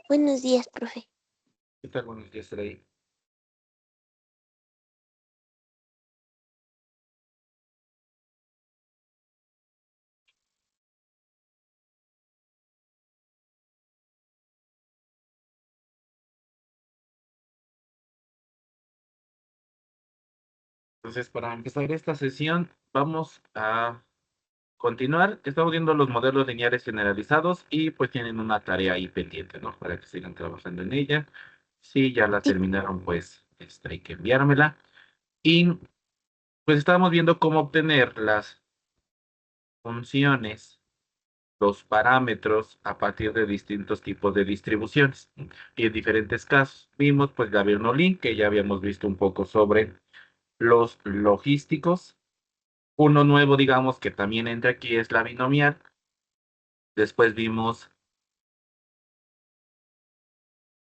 Buenos días, profe. ¿Qué tal? Buenos días, Saraí. Entonces, para empezar esta sesión, vamos a continuar. Estamos viendo los modelos lineales generalizados y pues tienen una tarea ahí pendiente, ¿no? Para que sigan trabajando en ella. Si ya la Sí, terminaron, pues hay que enviármela. Y pues estábamos viendo cómo obtener las funciones, los parámetros a partir de distintos tipos de distribuciones. Y en diferentes casos vimos pues la Bernoulli, que ya habíamos visto un poco sobre los logísticos. Uno nuevo, digamos, que también entra aquí es la binomial. Después vimos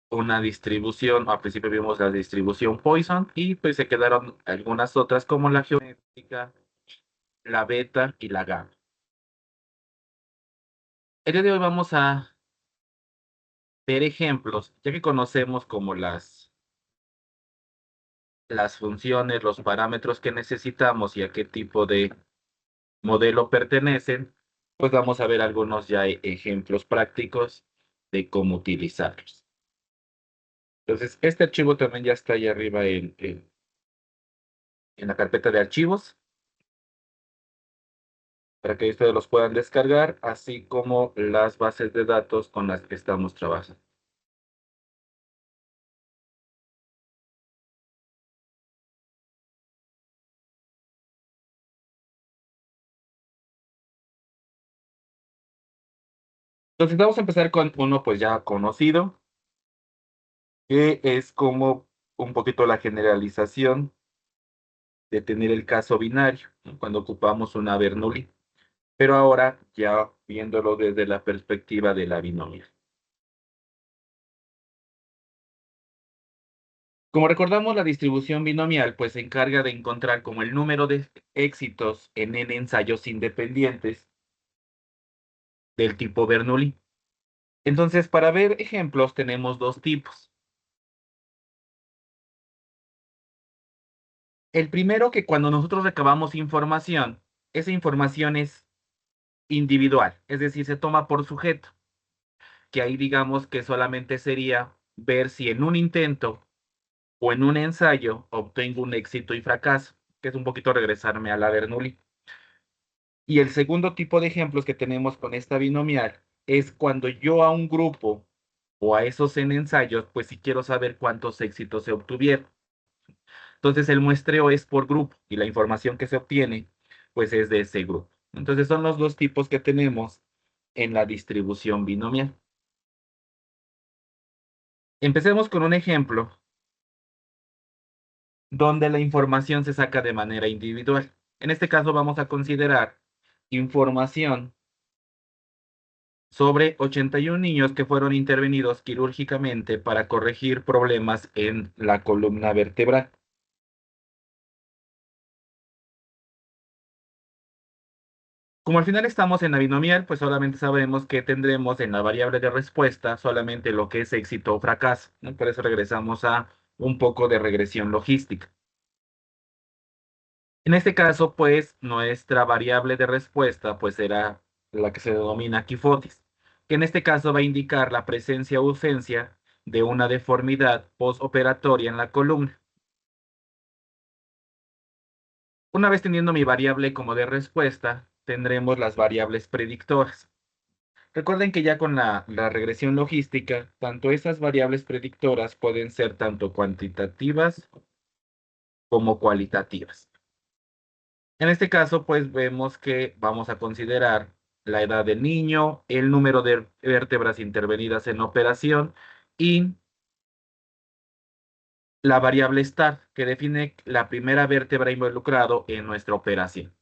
una distribución, al principio vimos la distribución Poisson y pues se quedaron algunas otras como la geométrica, la beta y la gamma. El día de hoy vamos a ver ejemplos, ya que conocemos como las funciones, los parámetros que necesitamos y a qué tipo de modelo pertenecen, pues vamos a ver algunos ya ejemplos prácticos de cómo utilizarlos. Entonces, este archivo también ya está ahí arriba en la carpeta de archivos para que ustedes los puedan descargar, así como las bases de datos con las que estamos trabajando. Entonces, vamos a empezar con uno pues ya conocido, que es como un poquito la generalización de tener el caso binario, ¿no? Cuando ocupamos una Bernoulli, pero ahora ya viéndolo desde la perspectiva de la binomial. Como recordamos, la distribución binomial pues se encarga de encontrar como el número de éxitos en n ensayos independientes del tipo Bernoulli. Entonces, para ver ejemplos tenemos dos tipos. El primero, que cuando nosotros recabamos información, esa información es individual, es decir, se toma por sujeto, que ahí digamos que solamente sería ver si en un intento o en un ensayo obtengo un éxito y fracaso, que es un poquito regresarme a la Bernoulli. Y el segundo tipo de ejemplos que tenemos con esta binomial es cuando yo a un grupo o a esos en ensayos, pues si quiero saber cuántos éxitos se obtuvieron. Entonces el muestreo es por grupo y la información que se obtiene, pues es de ese grupo. Entonces son los dos tipos que tenemos en la distribución binomial. Empecemos con un ejemplo donde la información se saca de manera individual. En este caso vamos a considerar información sobre 81 niños que fueron intervenidos quirúrgicamente para corregir problemas en la columna vertebral. Como al final estamos en la binomial, pues solamente sabemos que tendremos en la variable de respuesta solamente lo que es éxito o fracaso, ¿no? Por eso regresamos a un poco de regresión logística. En este caso, pues nuestra variable de respuesta pues será la que se denomina quifotis, que en este caso va a indicar la presencia o ausencia de una deformidad postoperatoria en la columna. Una vez teniendo mi variable como de respuesta, tendremos las variables predictoras. Recuerden que ya con la regresión logística, tanto esas variables predictoras pueden ser tanto cuantitativas como cualitativas. En este caso, pues vemos que vamos a considerar la edad del niño, el número de vértebras intervenidas en la operación y la variable star, que define la primera vértebra involucrado en nuestra operación.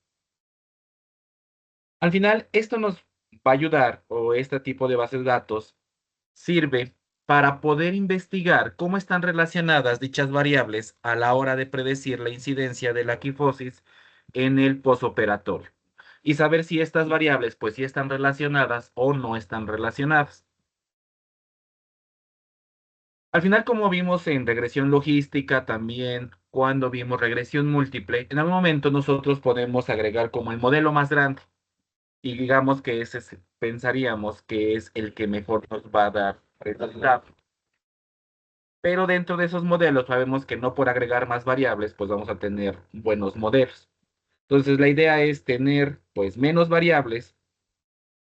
Al final, esto nos va a ayudar, o este tipo de bases de datos sirve para poder investigar cómo están relacionadas dichas variables a la hora de predecir la incidencia de la quifosis en el posoperatorio y saber si estas variables pues sí están relacionadas o no están relacionadas. Al final, como vimos en regresión logística, también cuando vimos regresión múltiple, en algún momento nosotros podemos agregar como el modelo más grande y digamos que pensaríamos que es el que mejor nos va a dar resultado. Pero dentro de esos modelos sabemos que no por agregar más variables, pues vamos a tener buenos modelos. Entonces la idea es tener pues menos variables,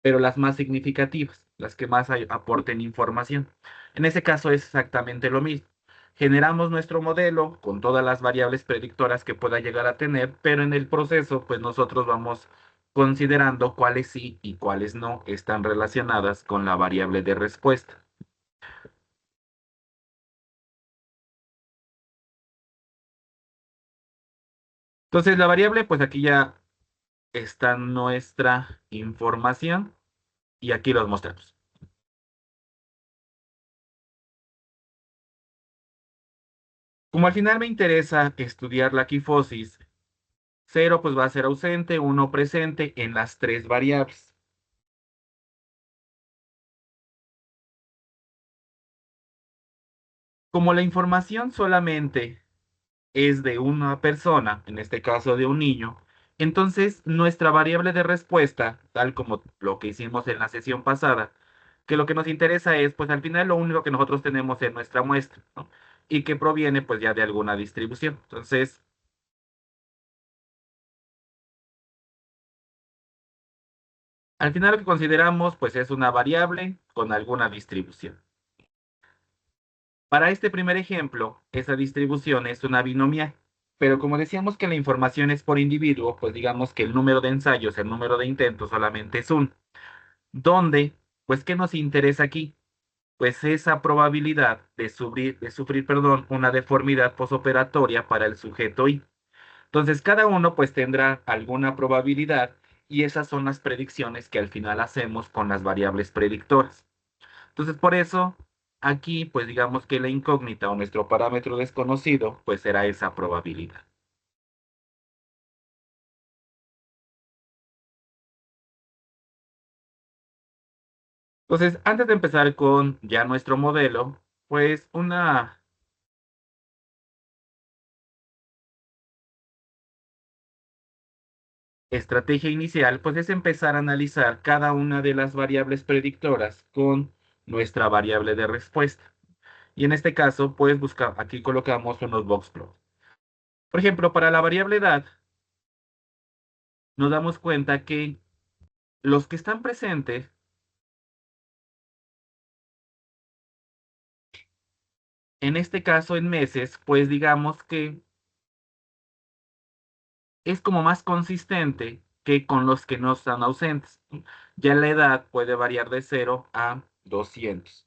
pero las más significativas, las que más aporten información. En ese caso es exactamente lo mismo. Generamos nuestro modelo con todas las variables predictoras que pueda llegar a tener, pero en el proceso pues nosotros vamos considerando cuáles sí y cuáles no están relacionadas con la variable de respuesta. Entonces la variable pues aquí ya está nuestra información y aquí los mostramos. Como al final me interesa estudiar la quifosis, cero pues va a ser ausente, uno presente en las tres variables. Como la información solamente es de una persona, en este caso de un niño, entonces nuestra variable de respuesta, tal como lo que hicimos en la sesión pasada, que lo que nos interesa es, pues al final lo único que nosotros tenemos es nuestra muestra, ¿no? Y que proviene pues ya de alguna distribución. Entonces, al final lo que consideramos pues es una variable con alguna distribución. Para este primer ejemplo, esa distribución es una binomial, pero como decíamos que la información es por individuo, pues digamos que el número de ensayos, el número de intentos solamente es uno. ¿Dónde? Pues, ¿qué nos interesa aquí? Pues esa probabilidad de sufrir, perdón, una deformidad posoperatoria para el sujeto I. Entonces, cada uno pues tendrá alguna probabilidad y esas son las predicciones que al final hacemos con las variables predictoras. Entonces, por eso, aquí, pues digamos que la incógnita o nuestro parámetro desconocido, pues será esa probabilidad. Entonces, antes de empezar con ya nuestro modelo, pues una estrategia inicial, pues es empezar a analizar cada una de las variables predictoras con nuestra variable de respuesta. Y en este caso, pues aquí colocamos unos box plot. Por ejemplo, para la variable edad, nos damos cuenta que los que están presentes, en este caso en meses, pues digamos que es como más consistente que con los que no están ausentes. Ya la edad puede variar de 0 a 200.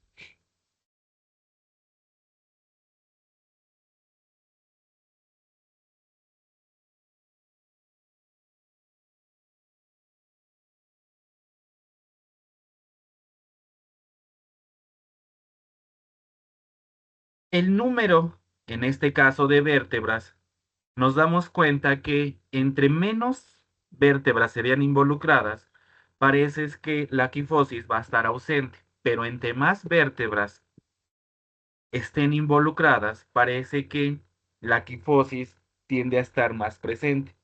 El número, en este caso de vértebras, nos damos cuenta que entre menos vértebras serían involucradas, parece es que la quifosis va a estar ausente, pero entre más vértebras estén involucradas, parece que la quifosis tiende a estar más presente.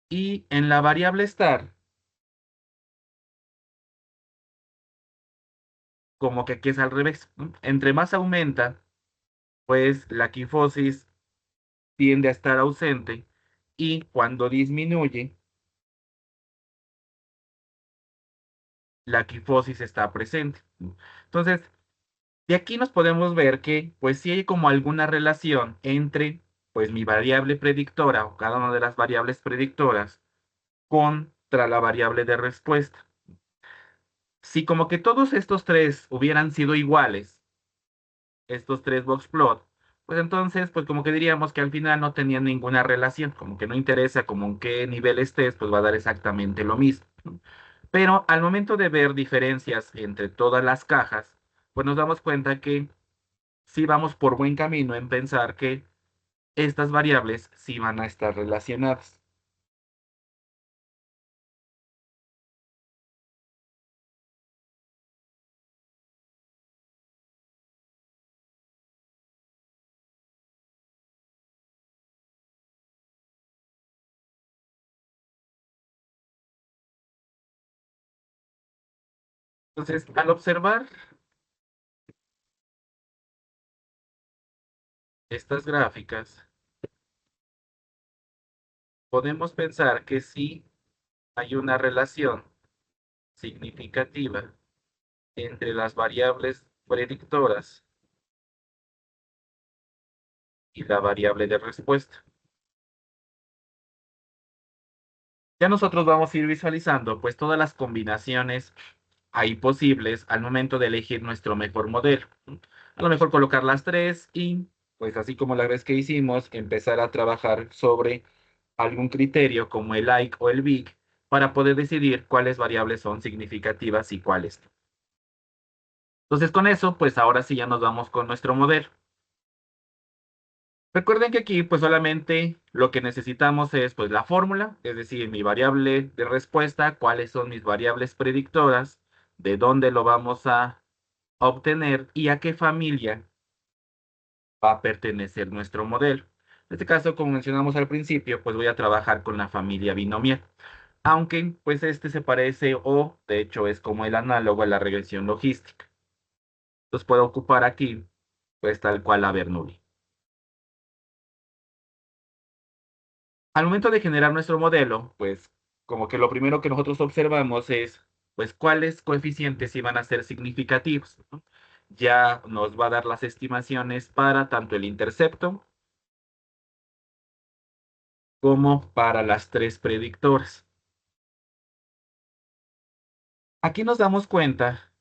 Y en la variable estar, como que aquí es al revés, ¿no? Entre más aumenta, pues la quifosis tiende a estar ausente y cuando disminuye, la quifosis está presente. Entonces, de aquí nos podemos ver que, pues sí hay como alguna relación entre, pues mi variable predictora o cada una de las variables predictoras contra la variable de respuesta. Si como que todos estos tres hubieran sido iguales, estos tres box plot, pues entonces, pues como que diríamos que al final no tenían ninguna relación, como que no interesa como en qué nivel estés, pues va a dar exactamente lo mismo, ¿no? Pero al momento de ver diferencias entre todas las cajas, pues nos damos cuenta que sí vamos por buen camino en pensar que estas variables sí van a estar relacionadas. Entonces, al observar estas gráficas, podemos pensar que sí hay una relación significativa entre las variables predictoras y la variable de respuesta. Ya nosotros vamos a ir visualizando pues todas las combinaciones ahí posibles al momento de elegir nuestro mejor modelo. A lo mejor colocar las tres y pues así como la vez que hicimos, empezar a trabajar sobre algún criterio como el like o el big para poder decidir cuáles variables son significativas y cuáles no. Entonces con eso, pues ahora sí ya nos vamos con nuestro modelo. Recuerden que aquí pues solamente lo que necesitamos es pues la fórmula, es decir, mi variable de respuesta, cuáles son mis variables predictoras, de dónde lo vamos a obtener y a qué familia va a pertenecer nuestro modelo. En este caso, como mencionamos al principio, pues voy a trabajar con la familia binomial, aunque pues este se parece o de hecho es como el análogo a la regresión logística. Entonces puedo ocupar aquí pues tal cual la Bernoulli. Al momento de generar nuestro modelo, pues como que lo primero que nosotros observamos es, pues, cuáles coeficientes iban a ser significativos, ¿no? Ya nos va a dar las estimaciones para tanto el intercepto como para las tres predictoras. Aquí nos damos cuenta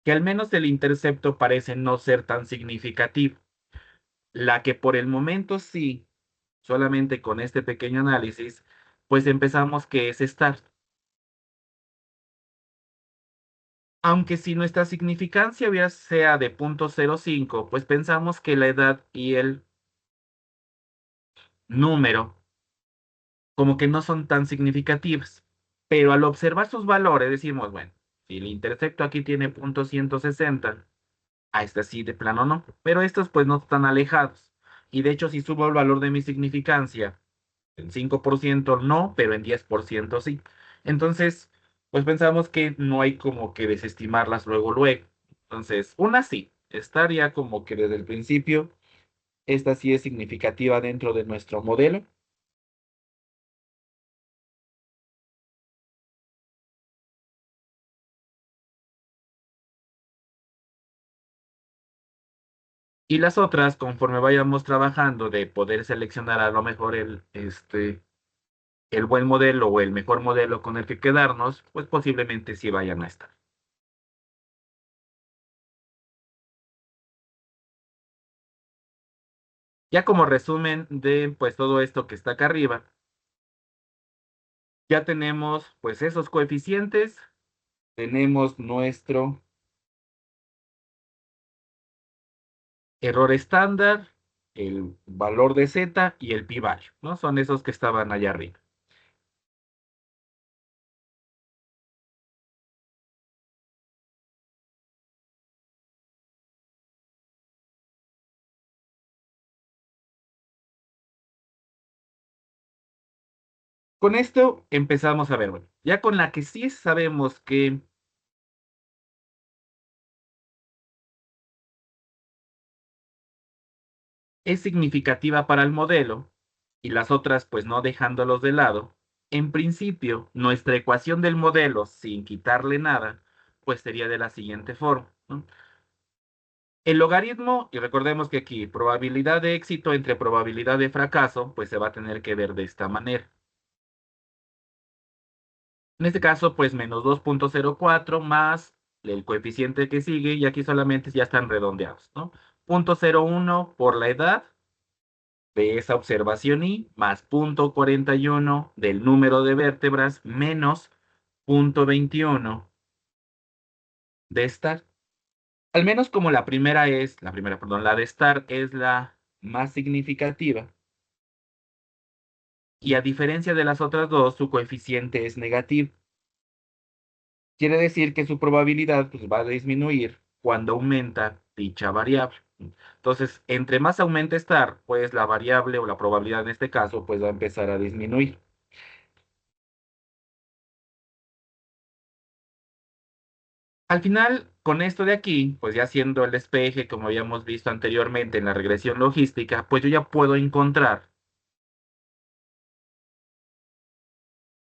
que al menos el intercepto parece no ser tan significativo. La que por el momento sí, solamente con este pequeño análisis, pues empezamos que es estar. Aunque si nuestra significancia sea de 0.05, pues pensamos que la edad y el número como que no son tan significativas. Pero al observar sus valores decimos, bueno, si el intersecto aquí tiene 0.160, a este sí de plano no. Pero estos pues no están alejados. Y de hecho si subo el valor de mi significancia, en 5% no, pero en 10% sí. Entonces, pues pensamos que no hay como que desestimarlas luego, luego. Entonces, una sí, estaría como que desde el principio, esta sí es significativa dentro de nuestro modelo. Y las otras, conforme vayamos trabajando de poder seleccionar a lo mejor el buen modelo o el mejor modelo con el que quedarnos, pues posiblemente sí vayan a estar. Ya como resumen de pues todo esto que está acá arriba, ya tenemos pues esos coeficientes, tenemos nuestro error estándar, el valor de z y el pi-value, ¿no? Son esos que estaban allá arriba. Con esto empezamos a ver, bueno, ya con la que sí sabemos que es significativa para el modelo y las otras pues no dejándolos de lado, en principio nuestra ecuación del modelo sin quitarle nada, pues sería de la siguiente forma, ¿no? El logaritmo, y recordemos que aquí probabilidad de éxito entre probabilidad de fracaso, pues se va a tener que ver de esta manera. En este caso, pues menos 2.04 más el coeficiente que sigue, y aquí solamente ya están redondeados, ¿no? 0.01 por la edad de esa observación y más 0.41 del número de vértebras menos 0.21 de estar. Al menos como perdón, la de estar es la más significativa y a diferencia de las otras dos, su coeficiente es negativo. Quiere decir que su probabilidad pues, va a disminuir cuando aumenta dicha variable. Entonces, entre más aumente estar, pues la variable o la probabilidad en este caso, pues va a empezar a disminuir. Al final, con esto de aquí, pues ya haciendo el despeje, como habíamos visto anteriormente en la regresión logística, pues yo ya puedo encontrar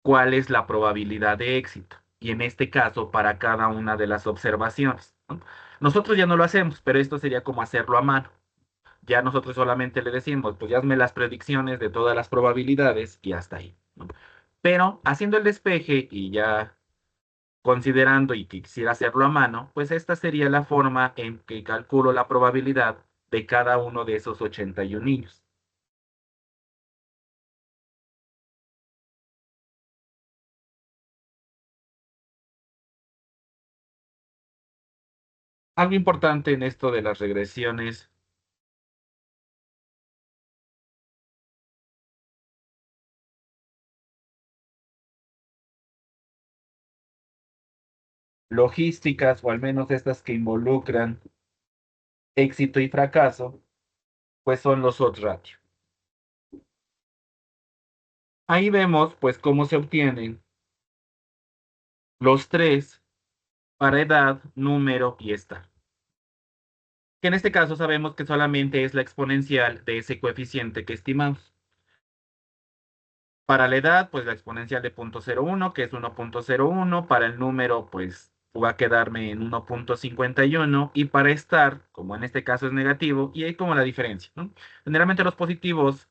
cuál es la probabilidad de éxito. Y en este caso, para cada una de las observaciones, ¿no? Nosotros ya no lo hacemos, pero esto sería como hacerlo a mano. Ya nosotros solamente le decimos, pues ya hazme las predicciones de todas las probabilidades y hasta ahí, ¿no? Pero haciendo el despeje y ya considerando y que quisiera hacerlo a mano, pues esta sería la forma en que calculo la probabilidad de cada uno de esos 81 niños. Algo importante en esto de las regresiones logísticas, o al menos estas que involucran éxito y fracaso, pues son los odds ratio. Ahí vemos pues cómo se obtienen los tres para edad, número y estar. Que en este caso sabemos que solamente es la exponencial de ese coeficiente que estimamos. Para la edad, pues la exponencial de 0.01, que es 1.01. Para el número, pues va a quedarme en 1.51. Y para estar, como en este caso es negativo, y hay como la diferencia, ¿no? Generalmente los positivos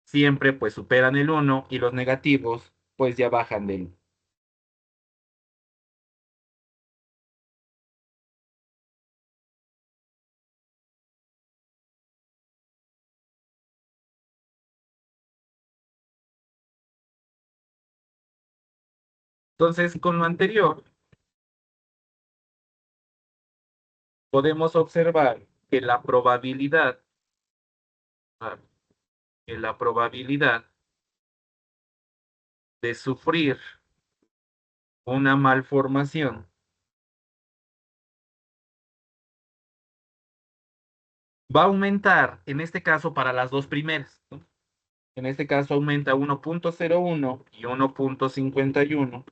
siempre pues superan el 1 y los negativos pues ya bajan del 1. Entonces, con lo anterior, podemos observar que ah, la probabilidad de sufrir una malformación va a aumentar, en este caso, para las dos primeras, ¿no? En este caso aumenta 1.01 y 1.51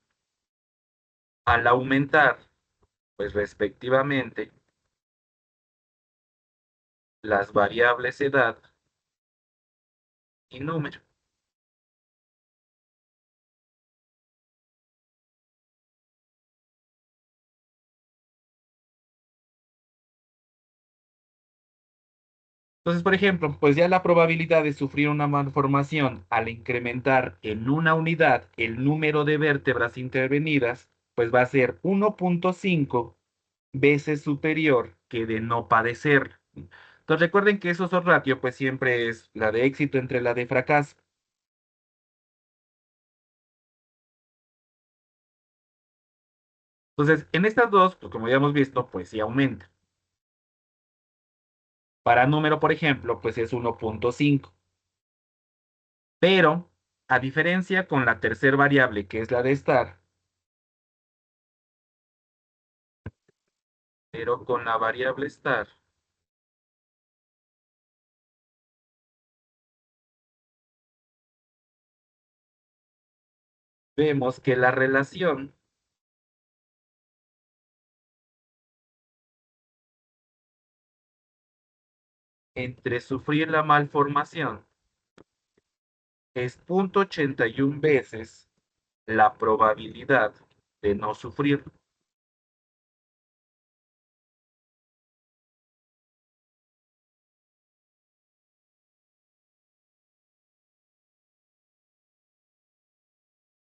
al aumentar, pues respectivamente, las variables edad y número. Entonces, por ejemplo, pues ya la probabilidad de sufrir una malformación al incrementar en una unidad el número de vértebras intervenidas, pues va a ser 1.5 veces superior que de no padecer. Entonces recuerden que esos dos ratios pues siempre es la de éxito entre la de fracaso. Entonces, en estas dos, pues como ya hemos visto, pues sí aumenta. Para número, por ejemplo, pues es 1.5. Pero, a diferencia con la tercera variable, que es la de estar, pero con la variable estar, vemos que la relación entre sufrir la malformación es 0.81 veces la probabilidad de no sufrir.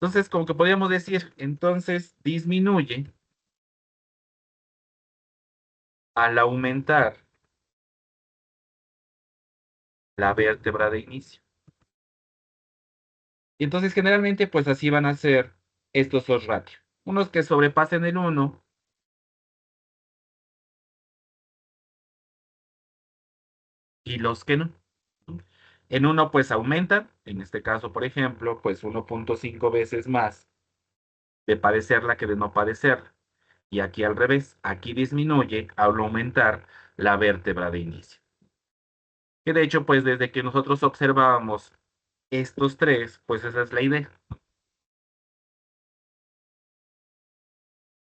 Entonces, como que podríamos decir, entonces disminuye al aumentar la vértebra de inicio. Y entonces, generalmente, pues así van a ser estos dos ratios. Unos que sobrepasen el 1 y los que no. En uno, pues aumentan, en este caso, por ejemplo, pues 1.5 veces más de padecerla que de no padecerla. Y aquí al revés, aquí disminuye al aumentar la vértebra de inicio. Que de hecho, pues desde que nosotros observábamos estos tres, pues esa es la idea.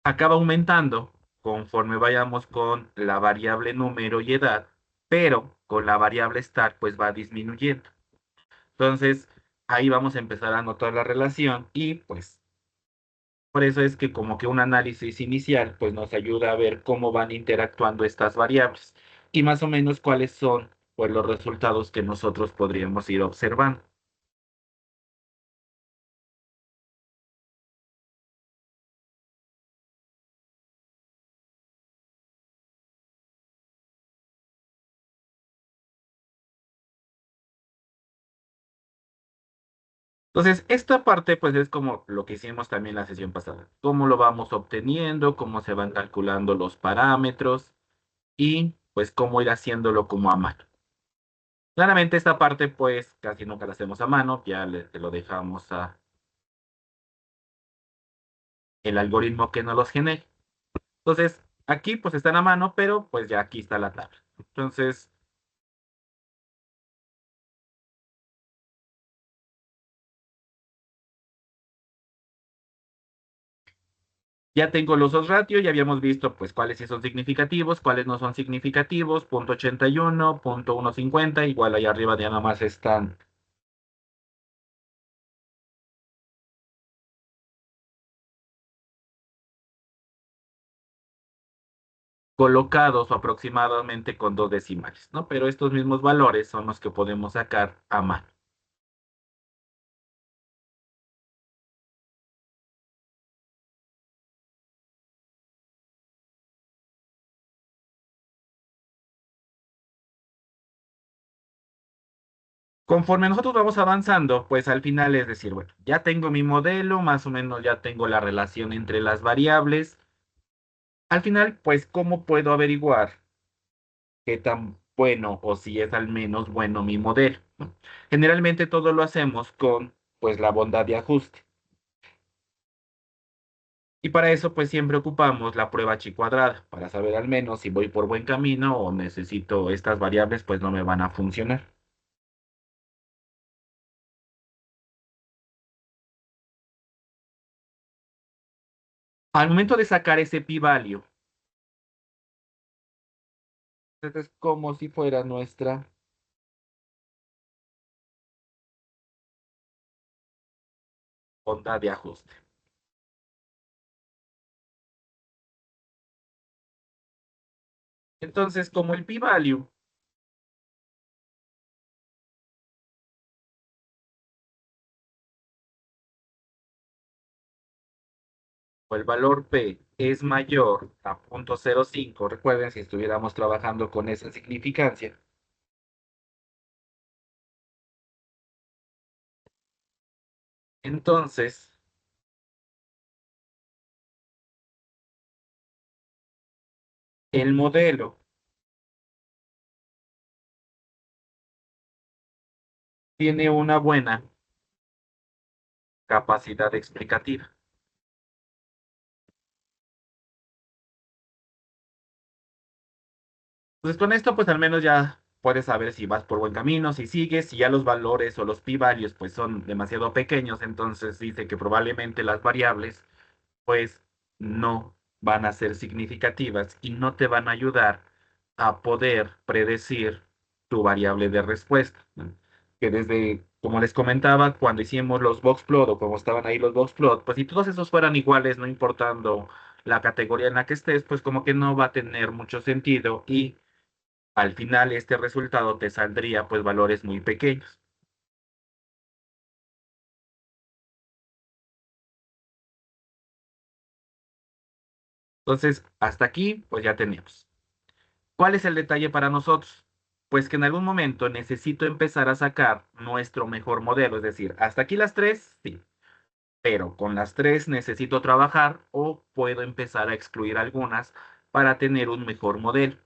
acaba aumentando conforme vayamos con la variable número y edad, pero con la variable start pues va disminuyendo. Entonces, ahí vamos a empezar a notar la relación y pues por eso es que como que un análisis inicial pues nos ayuda a ver cómo van interactuando estas variables y más o menos cuáles son pues los resultados que nosotros podríamos ir observando. Entonces, esta parte pues es como lo que hicimos también la sesión pasada. Cómo lo vamos obteniendo, cómo se van calculando los parámetros y pues cómo ir haciéndolo como a mano. Claramente esta parte pues casi nunca la hacemos a mano, ya te lo dejamos a el algoritmo que nos los genere. Entonces, aquí pues están a mano, pero pues ya aquí está la tabla. Entonces, ya tengo los dos ratios, ya habíamos visto pues cuáles sí son significativos, cuáles no son significativos, punto 81, punto 150, igual ahí arriba ya nada más están colocados o aproximadamente con dos decimales, ¿no? Pero estos mismos valores son los que podemos sacar a mano. Conforme nosotros vamos avanzando, pues al final es decir, bueno, ya tengo mi modelo, más o menos ya tengo la relación entre las variables. Al final, pues, ¿cómo puedo averiguar qué tan bueno o si es al menos bueno mi modelo? ¿No? Generalmente todo lo hacemos con, pues, la bondad de ajuste. Y para eso, pues, siempre ocupamos la prueba chi cuadrada, para saber al menos si voy por buen camino o necesito estas variables, pues no me van a funcionar. Al momento de sacar ese p-value, es como si fuera nuestra bondad de ajuste. Entonces, como el p-value o el valor p es mayor a 0.05, recuerden si estuviéramos trabajando con esa significancia, entonces el modelo tiene una buena capacidad explicativa. Entonces con esto pues al menos ya puedes saber si vas por buen camino, si sigues, si ya los valores o los p-values pues son demasiado pequeños, entonces dice que probablemente las variables pues no van a ser significativas y no te van a ayudar a poder predecir tu variable de respuesta, ¿no? Que desde, como les comentaba, cuando hicimos los boxplot o como estaban ahí los boxplot, pues si todos esos fueran iguales, no importando la categoría en la que estés, pues como que no va a tener mucho sentido y al final este resultado te saldría pues valores muy pequeños. Entonces, hasta aquí, pues ya tenemos. ¿Cuál es el detalle para nosotros? Pues que en algún momento necesito empezar a sacar nuestro mejor modelo, es decir, hasta aquí las tres, sí, pero con las tres necesito trabajar o puedo empezar a excluir algunas para tener un mejor modelo.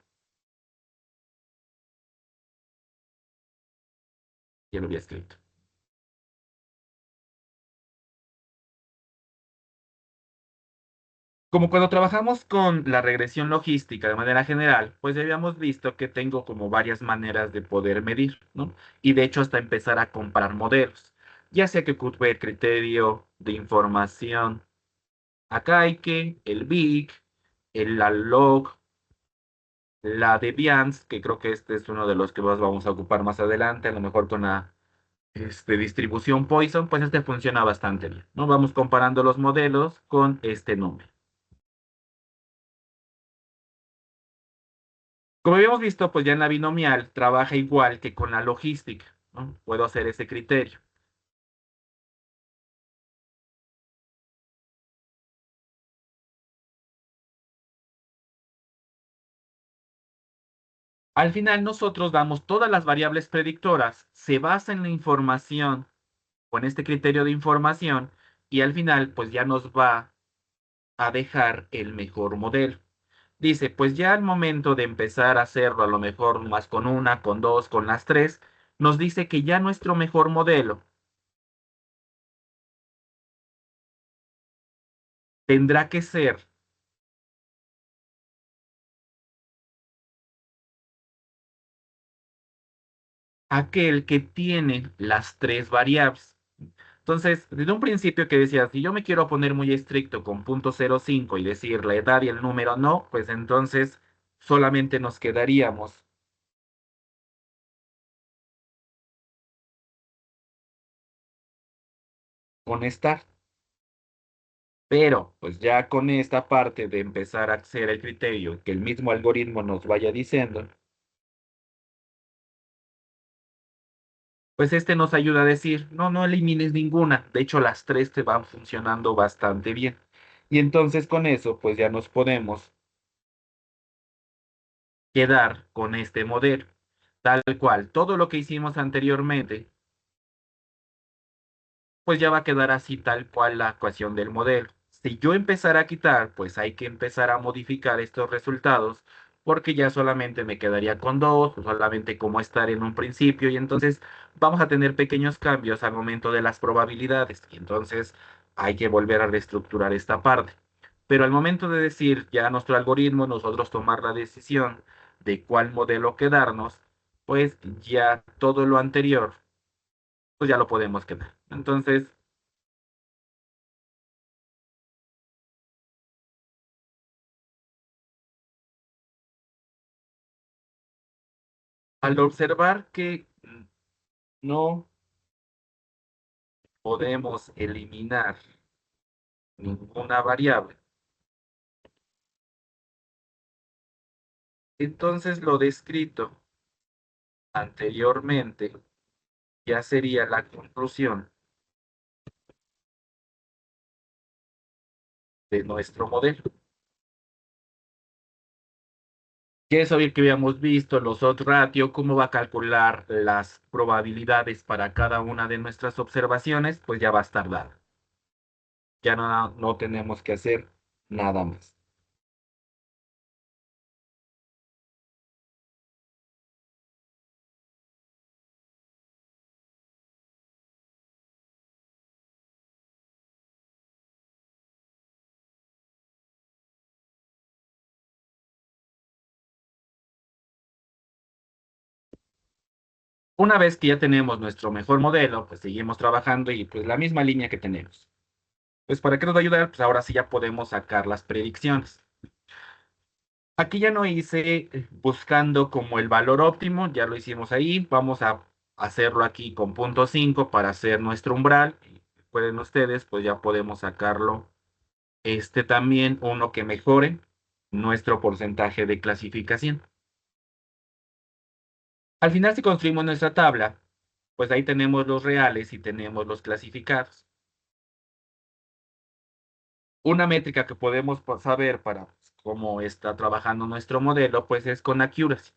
Ya lo había escrito. Como cuando trabajamos con la regresión logística de manera general, pues ya habíamos visto que tengo como varias maneras de poder medir, ¿no? Y de hecho hasta empezar a comparar modelos, ya sea que ocupe el criterio de información Akaike, el Big, el Alog, la Debian, que creo que este es uno de los que más vamos a ocupar más adelante, a lo mejor con la distribución Poison, pues este funciona bastante bien, ¿no? Vamos comparando los modelos con este nombre. Como habíamos visto, pues ya en la binomial trabaja igual que con la logística, ¿no? Puedo hacer ese criterio. Al final nosotros damos todas las variables predictoras, se basa en la información o en este criterio de información y al final pues ya nos va a dejar el mejor modelo. Dice, pues ya al momento de empezar a hacerlo, a lo mejor más con una, con dos, con las tres, nos dice que ya nuestro mejor modelo tendrá que ser aquel que tiene las tres variables. Entonces, desde un principio que decía, si yo me quiero poner muy estricto con .05 y decir la edad y el número no, pues entonces solamente nos quedaríamos con estar. Pero, pues ya con esta parte de empezar a hacer el criterio, que el mismo algoritmo nos vaya diciendo, pues este nos ayuda a decir, no, no elimines ninguna. De hecho, las tres te van funcionando bastante bien. Y entonces con eso, pues ya nos podemos quedar con este modelo. Tal cual, todo lo que hicimos anteriormente, pues ya va a quedar así tal cual la ecuación del modelo. Si yo empezara a quitar, pues hay que empezar a modificar estos resultados porque ya solamente me quedaría con dos, o solamente como estar en un principio, y entonces vamos a tener pequeños cambios al momento de las probabilidades, y entonces hay que volver a reestructurar esta parte. Pero al momento de decir ya nuestro algoritmo, nosotros tomar la decisión de cuál modelo quedarnos, pues ya todo lo anterior, pues ya lo podemos quedar. Entonces, al observar que no podemos eliminar ninguna variable, entonces lo descrito anteriormente ya sería la conclusión de nuestro modelo. Que es obvio que habíamos visto los odds ratio, cómo va a calcular las probabilidades para cada una de nuestras observaciones, pues ya va a estar dado. Ya no tenemos que hacer nada más. Una vez que ya tenemos nuestro mejor modelo, pues seguimos trabajando y pues la misma línea que tenemos. Pues ¿para qué nos va a ayudar? Pues ahora sí ya podemos sacar las predicciones. Aquí ya no hice buscando como el valor óptimo, ya lo hicimos ahí. Vamos a hacerlo aquí con .5 para hacer nuestro umbral. Pueden ustedes, pues ya podemos sacarlo. Este también, uno que mejore nuestro porcentaje de clasificación. Al final, si construimos nuestra tabla, pues ahí tenemos los reales y tenemos los clasificados. Una métrica que podemos saber para pues, cómo está trabajando nuestro modelo, pues es con accuracy.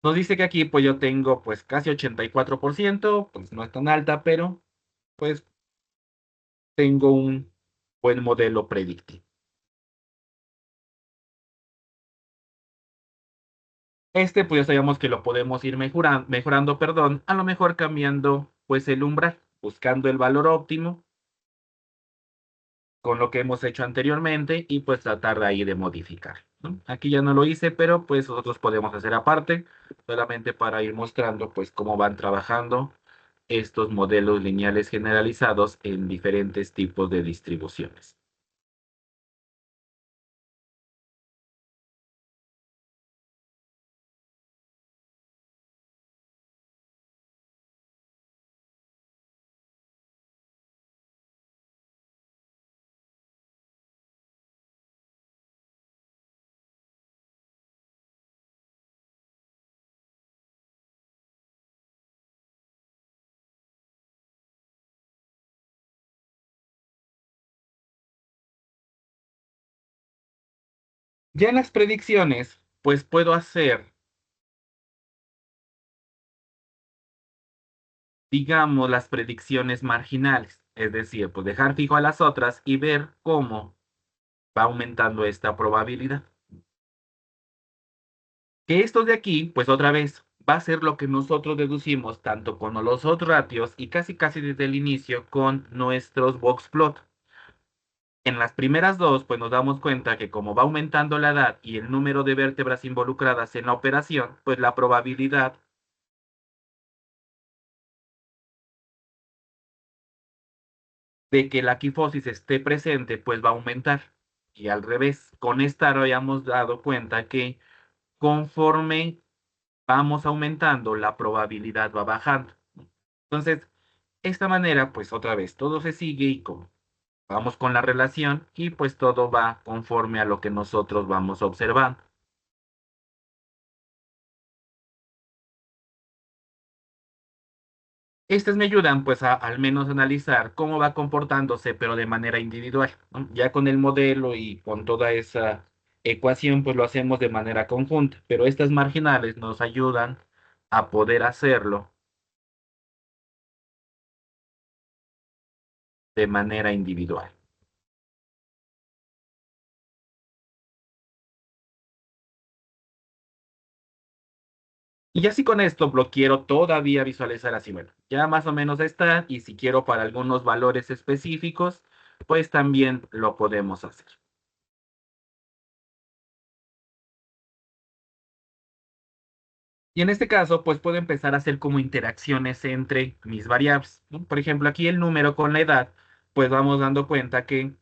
Nos dice que aquí pues yo tengo pues casi 84%, pues no es tan alta, pero pues tengo un buen modelo predictivo. Este pues ya sabemos que lo podemos ir mejorando, perdón, a lo mejor cambiando pues el umbral, buscando el valor óptimo con lo que hemos hecho anteriormente y pues tratar de ahí de modificar, ¿no? Aquí ya no lo hice, pero pues nosotros podemos hacer aparte, solamente para ir mostrando pues cómo van trabajando estos modelos lineales generalizados en diferentes tipos de distribuciones. Ya en las predicciones, pues puedo hacer, digamos, las predicciones marginales, es decir, pues dejar fijo a las otras y ver cómo va aumentando esta probabilidad. Que esto de aquí, pues otra vez, va a ser lo que nosotros deducimos tanto con los odds ratios y casi casi desde el inicio con nuestros box plot. En las primeras dos, pues nos damos cuenta que como va aumentando la edad y el número de vértebras involucradas en la operación, pues la probabilidad de que la quifosis esté presente, pues va a aumentar. Y al revés, con esta habíamos dado cuenta que conforme vamos aumentando, la probabilidad va bajando. Entonces, esta manera, pues otra vez, todo se sigue y como vamos con la relación y pues todo va conforme a lo que nosotros vamos observando. Estas me ayudan pues a al menos analizar cómo va comportándose, pero de manera individual, ¿no? Ya con el modelo y con toda esa ecuación, pues lo hacemos de manera conjunta, pero estas marginales nos ayudan a poder hacerlo de manera individual. Y así con esto lo quiero todavía visualizar así, bueno, ya más o menos está, y si quiero para algunos valores específicos, pues también lo podemos hacer. Y en este caso, pues puedo empezar a hacer como interacciones entre mis variables, ¿no? Por ejemplo, aquí el número con la edad, pues vamos dando cuenta que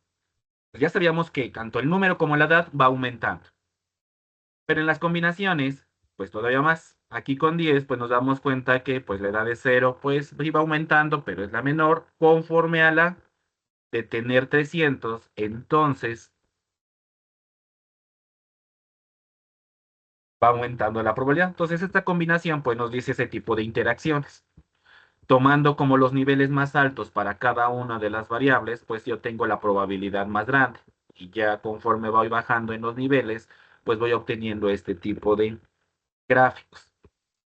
pues ya sabíamos que tanto el número como la edad va aumentando. Pero en las combinaciones, pues todavía más. Aquí con 10 pues nos damos cuenta que pues la edad de cero pues iba aumentando, pero es la menor conforme a la de tener 300. Entonces va aumentando la probabilidad. Entonces esta combinación pues nos dice ese tipo de interacciones. Tomando como los niveles más altos para cada una de las variables, pues yo tengo la probabilidad más grande. Y ya conforme voy bajando en los niveles, pues voy obteniendo este tipo de gráficos.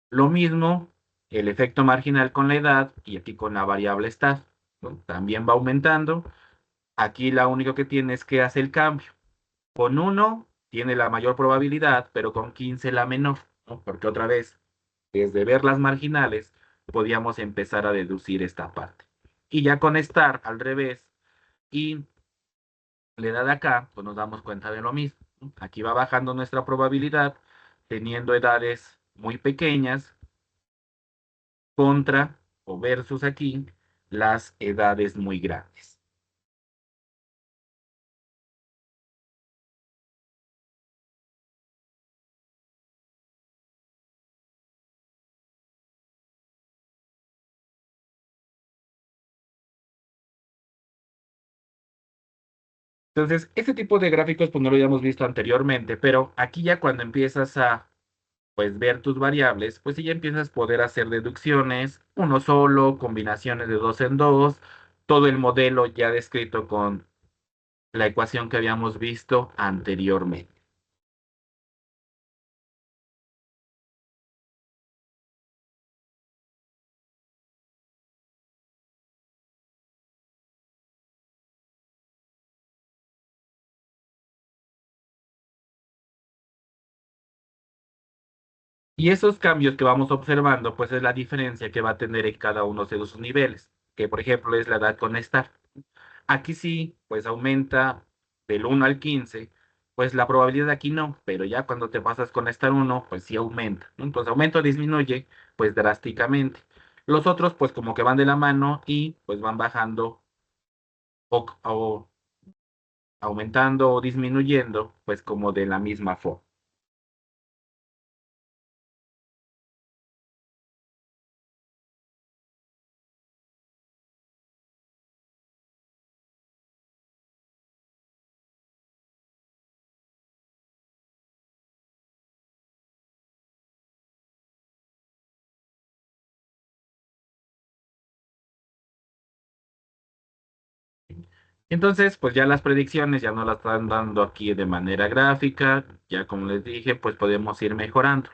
Lo mismo, el efecto marginal con la edad y aquí con la variable stat, ¿no? También va aumentando. Aquí la único que tiene es que hace el cambio. Con uno tiene la mayor probabilidad, pero con 15 la menor, ¿no? Porque otra vez, desde ver las marginales, podíamos empezar a deducir esta parte. Y ya con estar al revés y la edad acá, pues nos damos cuenta de lo mismo, ¿no? Aquí va bajando nuestra probabilidad, teniendo edades muy pequeñas contra o versus aquí las edades muy grandes. Entonces, este tipo de gráficos pues no lo habíamos visto anteriormente, pero aquí ya cuando empiezas a pues ver tus variables, pues sí ya empiezas a poder hacer deducciones, uno solo, combinaciones de dos en dos, todo el modelo ya descrito con la ecuación que habíamos visto anteriormente. Y esos cambios que vamos observando, pues es la diferencia que va a tener en cada uno de sus niveles, que por ejemplo es la edad con estar. Aquí sí, pues aumenta del 1 al 15, pues la probabilidad de aquí no, pero ya cuando te pasas con estar uno, pues sí aumenta, ¿no? Entonces aumenta o disminuye, pues drásticamente. Los otros pues como que van de la mano y pues van bajando o aumentando o disminuyendo pues como de la misma forma. Entonces, pues ya las predicciones ya no las están dando aquí de manera gráfica, ya como les dije, pues podemos ir mejorando.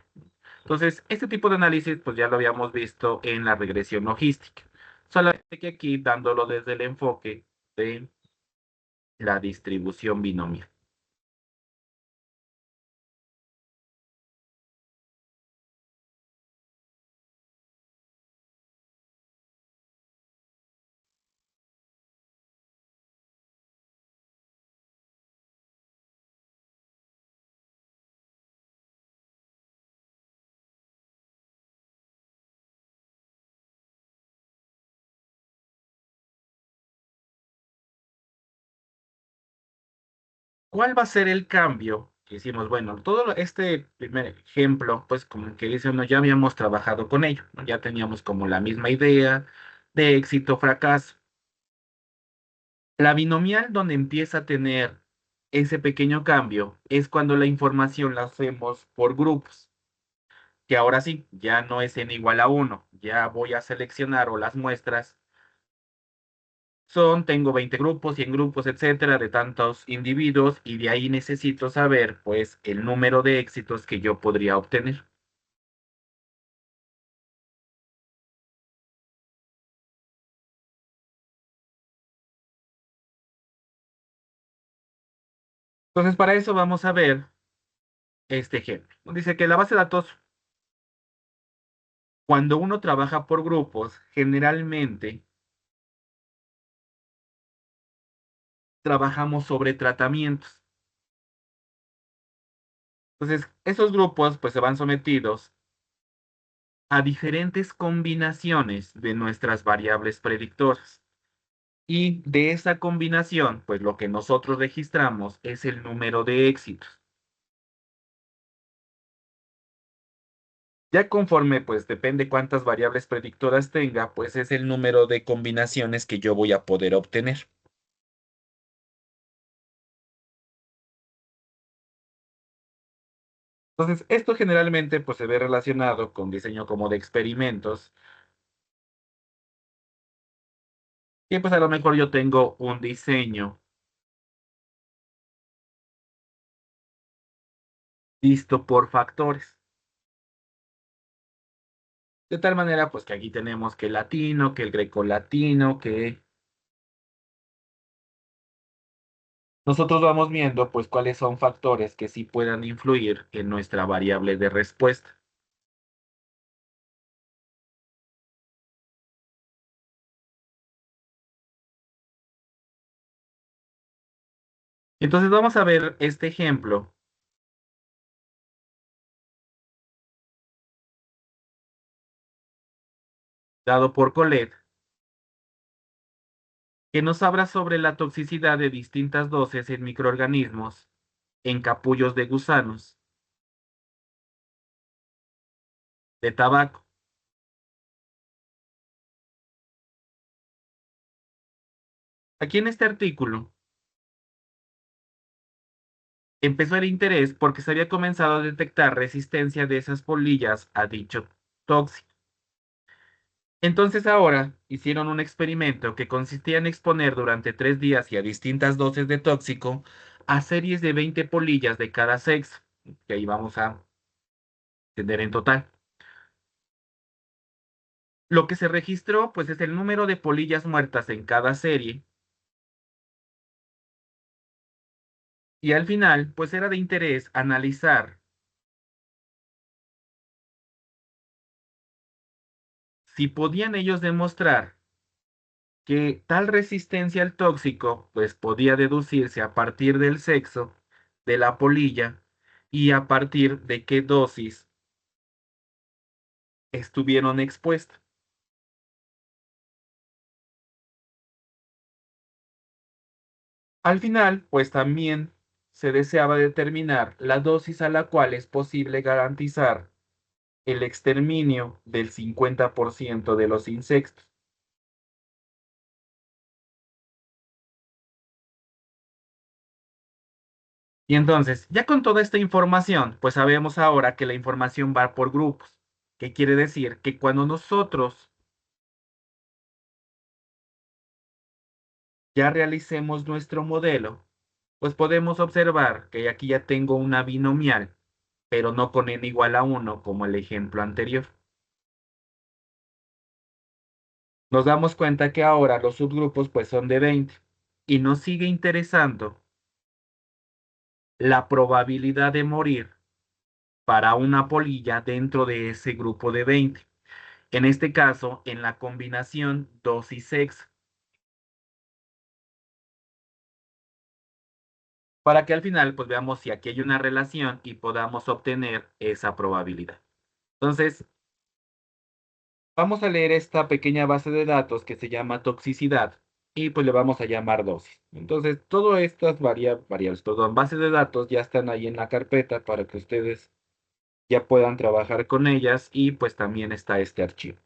Entonces, este tipo de análisis, pues ya lo habíamos visto en la regresión logística, solamente que aquí dándolo desde el enfoque de la distribución binomial. ¿Cuál va a ser el cambio? Que hicimos, bueno, este primer ejemplo, pues como que dice uno, ya habíamos trabajado con ello, ¿no? Ya teníamos como la misma idea de éxito, fracaso. La binomial donde empieza a tener ese pequeño cambio es cuando la información la hacemos por grupos, que ahora sí, ya no es n igual a uno, ya voy a seleccionar o las muestras tengo 20 grupos, 100 grupos, etcétera, de tantos individuos y de ahí necesito saber pues el número de éxitos que yo podría obtener. Entonces para eso vamos a ver este ejemplo. Dice que la base de datos, cuando uno trabaja por grupos, generalmente trabajamos sobre tratamientos. Entonces, esos grupos pues se van sometidos a diferentes combinaciones de nuestras variables predictoras. Y de esa combinación, pues lo que nosotros registramos es el número de éxitos. Ya conforme, pues depende cuántas variables predictoras tenga, pues es el número de combinaciones que yo voy a poder obtener. Entonces, esto generalmente pues se ve relacionado con diseño como de experimentos. Y pues a lo mejor yo tengo un diseño visto por factores. De tal manera, pues que aquí tenemos que el latino, que el grecolatino, que nosotros vamos viendo, pues cuáles son factores que sí puedan influir en nuestra variable de respuesta. Entonces vamos a ver este ejemplo dado por Colette, que nos habla sobre la toxicidad de distintas dosis en microorganismos en capullos de gusanos de tabaco. Aquí en este artículo empezó el interés porque se había comenzado a detectar resistencia de esas polillas a dicho tóxico. Entonces ahora hicieron un experimento que consistía en exponer durante 3 días y a distintas dosis de tóxico a series de 20 polillas de cada sexo, que ahí vamos a tener en total. Lo que se registró, pues, es el número de polillas muertas en cada serie, y al final, pues, era de interés analizar si podían ellos demostrar que tal resistencia al tóxico, pues, podía deducirse a partir del sexo de la polilla y a partir de qué dosis estuvieron expuestas. Al final, pues también se deseaba determinar la dosis a la cual es posible garantizar el exterminio del 50% de los insectos. Y entonces, ya con toda esta información, pues sabemos ahora que la información va por grupos. ¿Qué quiere decir? Que cuando nosotros ya realicemos nuestro modelo, pues podemos observar que aquí ya tengo una binomial, pero no con n igual a 1 como el ejemplo anterior. Nos damos cuenta que ahora los subgrupos pues son de 20 y nos sigue interesando la probabilidad de morir para una polilla dentro de ese grupo de 20. En este caso, en la combinación dosis-sexo, para que al final pues veamos si aquí hay una relación y podamos obtener esa probabilidad. Entonces, vamos a leer esta pequeña base de datos que se llama toxicidad y pues le vamos a llamar dosis. Entonces, todas estas variables, perdón, bases de datos ya están ahí en la carpeta para que ustedes ya puedan trabajar con ellas y pues también está este archivo.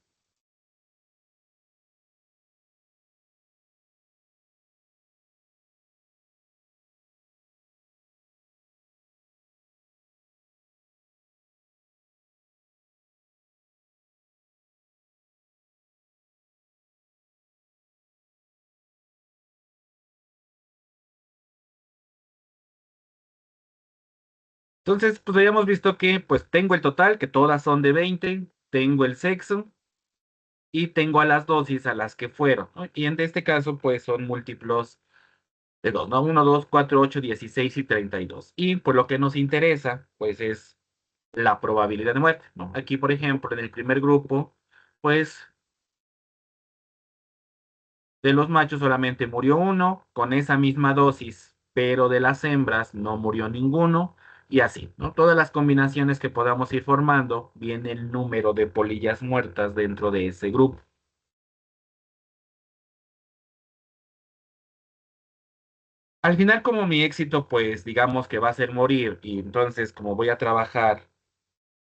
Entonces, pues habíamos visto que pues tengo el total, que todas son de 20, tengo el sexo y tengo a las dosis a las que fueron, ¿no? Y en este caso pues son múltiplos de 2, ¿no? 1, 2, 4, 8, 16 y 32. Y por lo que nos interesa pues es la probabilidad de muerte, ¿no? Aquí, por ejemplo, en el primer grupo, pues de los machos solamente murió uno con esa misma dosis, pero de las hembras no murió ninguno y así, ¿no? Todas las combinaciones que podamos ir formando, viene el número de polillas muertas dentro de ese grupo. Al final, como mi éxito, pues digamos que va a ser morir y entonces como voy a trabajar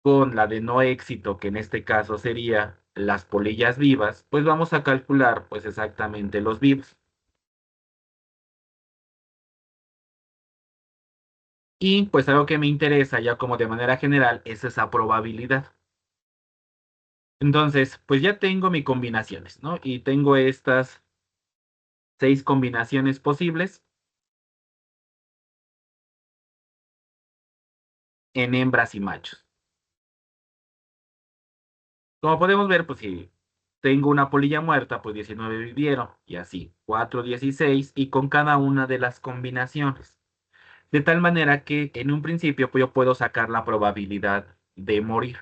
con la de no éxito, que en este caso sería las polillas vivas, pues vamos a calcular pues exactamente los vivos. Y pues algo que me interesa ya como de manera general es esa probabilidad. Entonces, pues ya tengo mis combinaciones, ¿no? Y tengo estas 6 combinaciones posibles en hembras y machos. Como podemos ver, pues si tengo una polilla muerta, pues 19 vivieron y así, 4, 16 y con cada una de las combinaciones. De tal manera que en un principio pues yo puedo sacar la probabilidad de morir.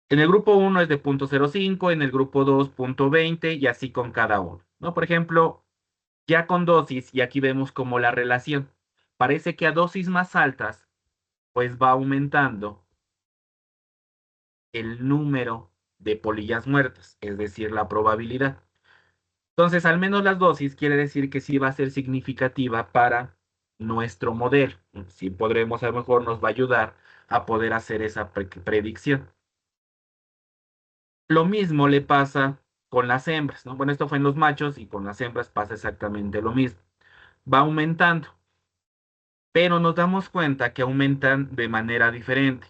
En el grupo uno es de 0.05, en el grupo 2 0.20 y así con cada uno, ¿no? Por ejemplo, ya con dosis, y aquí vemos como la relación, parece que a dosis más altas, pues va aumentando el número de polillas muertas, es decir, la probabilidad. Entonces, al menos las dosis quiere decir que sí va a ser significativa para nuestro modelo. Sí podremos, a lo mejor nos va a ayudar a poder hacer esa predicción. Lo mismo le pasa con las hembras, ¿no? Bueno, esto fue en los machos y con las hembras pasa exactamente lo mismo. Va aumentando, pero nos damos cuenta que aumentan de manera diferente.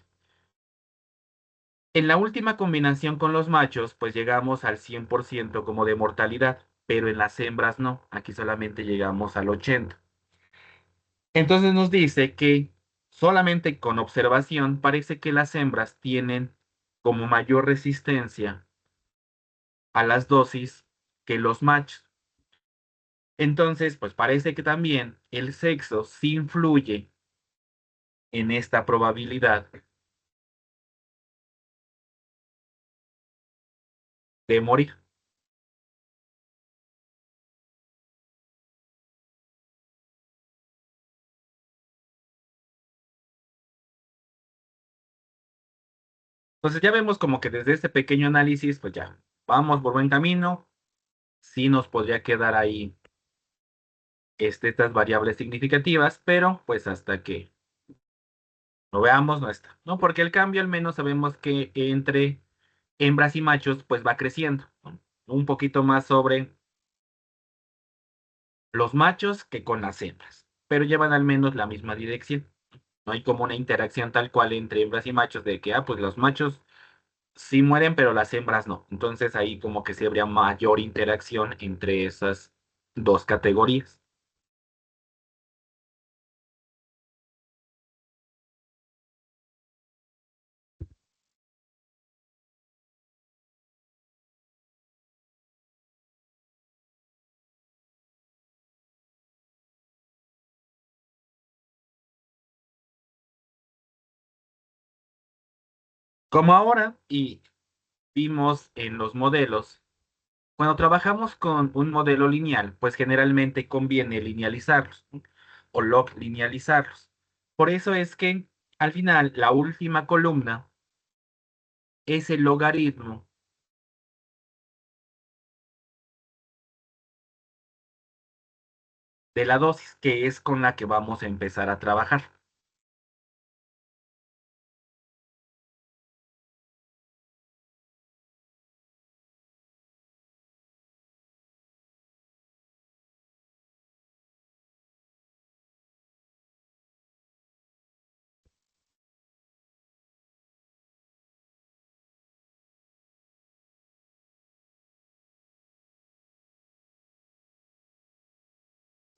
En la última combinación con los machos, pues llegamos al 100% como de mortalidad, pero en las hembras no, aquí solamente llegamos al 80%. Entonces nos dice que solamente con observación parece que las hembras tienen como mayor resistencia a las dosis que los machos. Entonces, pues parece que también el sexo sí influye en esta probabilidad de morir. Entonces ya vemos como que desde este pequeño análisis, pues ya vamos por buen camino. sí nos podría quedar ahí estas variables significativas, pero pues hasta que lo veamos no está, ¿no? Porque el cambio al menos sabemos que entre hembras y machos pues va creciendo, ¿no? Un poquito más sobre los machos que con las hembras, pero llevan al menos la misma dirección. No hay como una interacción tal cual entre hembras y machos de que, pues los machos sí mueren, pero las hembras no. Entonces ahí como que sí habría mayor interacción entre esas dos categorías. Como ahora, y vimos en los modelos, cuando trabajamos con un modelo lineal, pues generalmente conviene linealizarlos, ¿no? O log linealizarlos. Por eso es que al final la última columna es el logaritmo de la dosis, que es con la que vamos a empezar a trabajar.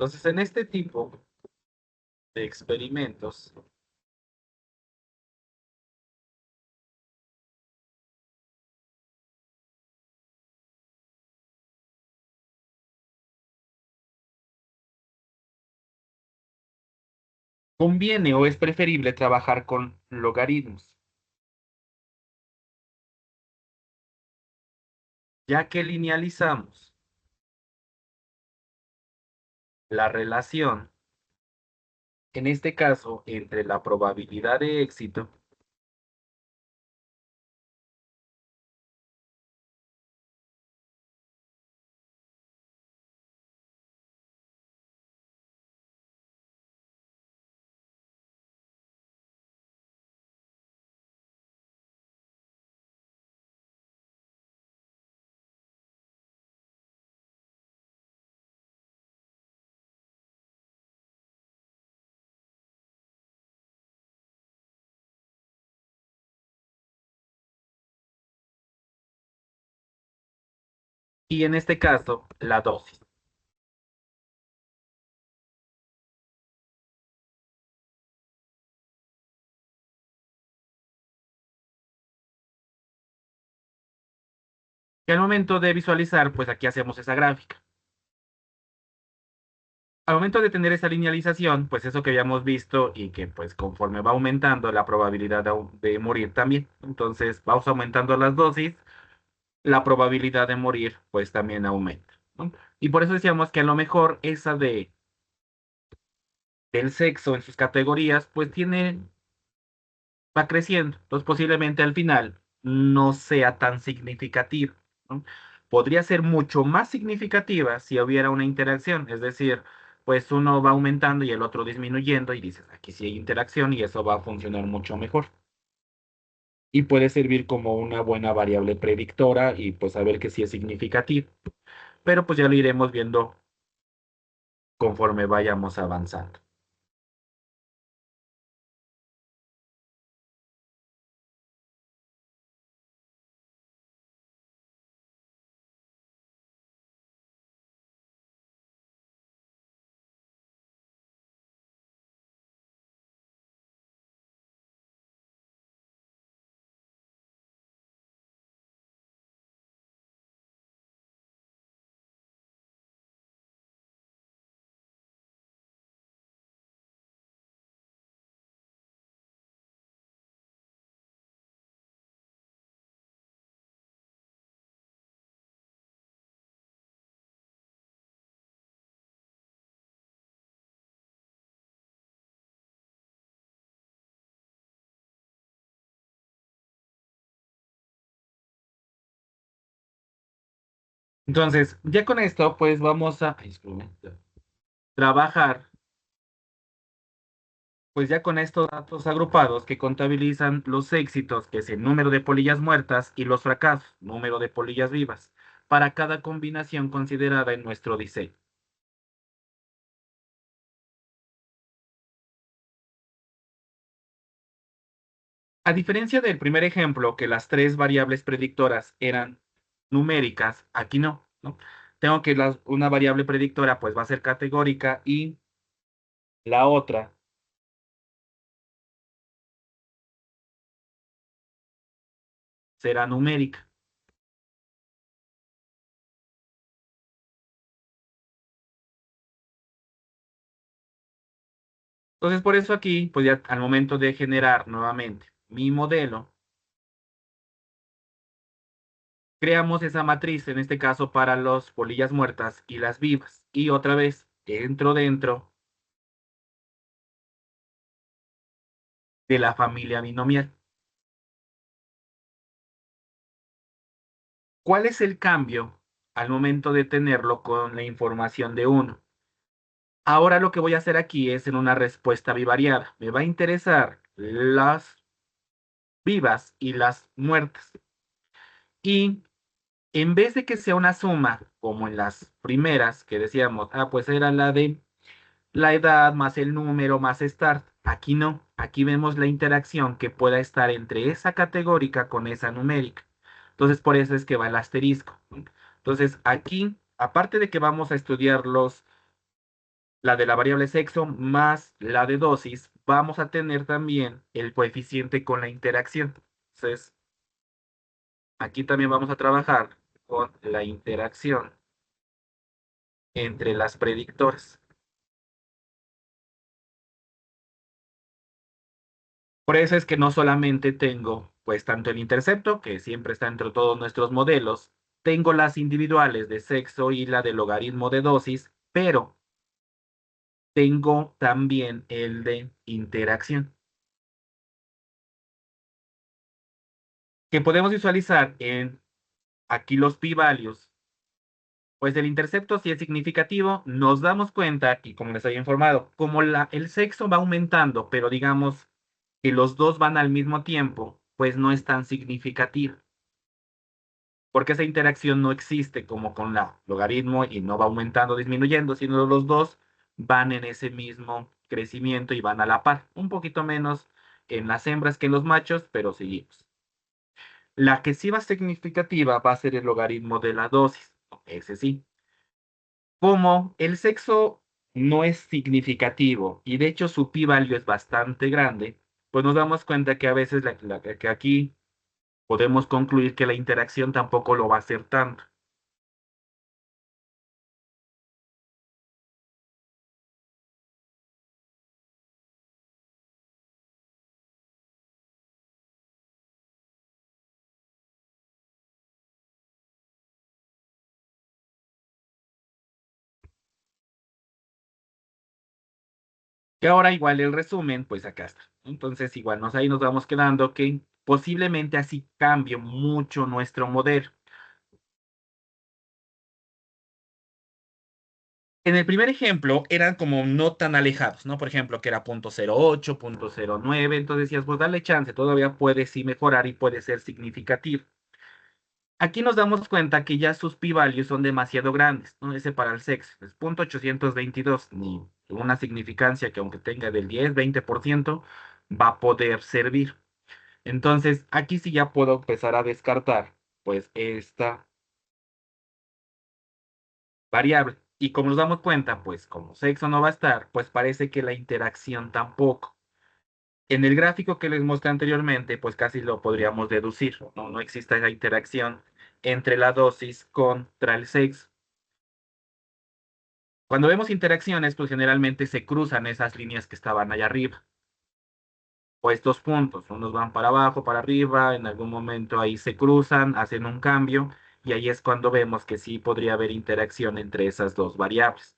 Entonces, en este tipo de experimentos, conviene o es preferible trabajar con logaritmos, ya que linealizamos la relación, en este caso, entre la probabilidad de éxito y en este caso la dosis. Que al momento de visualizar, pues aquí hacemos esa gráfica. Al momento de tener esa linealización, pues eso que habíamos visto y que pues conforme va aumentando la probabilidad de morir también. Entonces vamos aumentando las dosis, la probabilidad de morir pues también aumenta, ¿no? Y por eso decíamos que a lo mejor esa del sexo en sus categorías pues va creciendo. Entonces posiblemente al final no sea tan significativa, ¿no? Podría ser mucho más significativa si hubiera una interacción, es decir, pues uno va aumentando y el otro disminuyendo y dices, aquí sí hay interacción y eso va a funcionar mucho mejor. Y puede servir como una buena variable predictora y pues saber que sí es significativo. Pero pues ya lo iremos viendo conforme vayamos avanzando. Entonces, ya con esto, pues vamos a trabajar, pues ya con estos datos agrupados que contabilizan los éxitos, que es el número de polillas muertas, y los fracasos, número de polillas vivas, para cada combinación considerada en nuestro diseño. A diferencia del primer ejemplo, que las tres variables predictoras eran numéricas, aquí no, ¿no? Tengo que una variable predictora pues va a ser categórica y la otra será numérica. Entonces, por eso aquí, pues ya al momento de generar nuevamente mi modelo, creamos esa matriz, en este caso para las polillas muertas y las vivas. Y otra vez, dentro de la familia binomial. ¿Cuál es el cambio al momento de tenerlo con la información de uno? Ahora lo que voy a hacer aquí es en una respuesta bivariada. Me va a interesar las vivas y las muertas. Y en vez de que sea una suma, como en las primeras que decíamos, pues era la de la edad más el número más start. Aquí no, aquí vemos la interacción que pueda estar entre esa categórica con esa numérica. Entonces, por eso es que va el asterisco. Entonces, aquí, aparte de que vamos a estudiar la de la variable sexo más la de dosis, vamos a tener también el coeficiente con la interacción. Entonces, aquí también vamos a trabajar con la interacción entre las predictoras. Por eso es que no solamente tengo, pues, tanto el intercepto, que siempre está entre todos nuestros modelos, tengo las individuales de sexo y la de logaritmo de dosis, pero tengo también el de interacción, que podemos visualizar en aquí los p-values. Pues el intercepto si es significativo, nos damos cuenta, y como les había informado, como el sexo va aumentando, pero digamos que los dos van al mismo tiempo, pues no es tan significativo, porque esa interacción no existe como con la logaritmo y no va aumentando, disminuyendo, sino los dos van en ese mismo crecimiento y van a la par, un poquito menos en las hembras que en los machos, pero seguimos. La que sí va significativa va a ser el logaritmo de la dosis, ese sí. Como el sexo no es significativo y de hecho su p-value es bastante grande, pues nos damos cuenta que a veces que aquí podemos concluir que la interacción tampoco lo va a hacer tanto. Y ahora igual el resumen, pues acá está. Entonces igual ahí nos vamos quedando que posiblemente así cambie mucho nuestro modelo. En el primer ejemplo eran como no tan alejados, ¿no? Por ejemplo, que era 0.08, 0.09, entonces decías, pues dale chance, todavía puede sí mejorar y puede ser significativo. Aquí nos damos cuenta que ya sus p-values son demasiado grandes, ¿no? Ese para el sexo es 0.822, ni una significancia que aunque tenga del 10, 20%, va a poder servir. Entonces, aquí sí ya puedo empezar a descartar, pues, esta variable. Y como nos damos cuenta, pues, como sexo no va a estar, pues parece que la interacción tampoco. En el gráfico que les mostré anteriormente, pues casi lo podríamos deducir, ¿no? No existe esa interacción entre la dosis contra el sexo. Cuando vemos interacciones, pues generalmente se cruzan esas líneas que estaban allá arriba, o estos puntos, unos van para abajo, para arriba, en algún momento ahí se cruzan, hacen un cambio, y ahí es cuando vemos que sí podría haber interacción entre esas dos variables.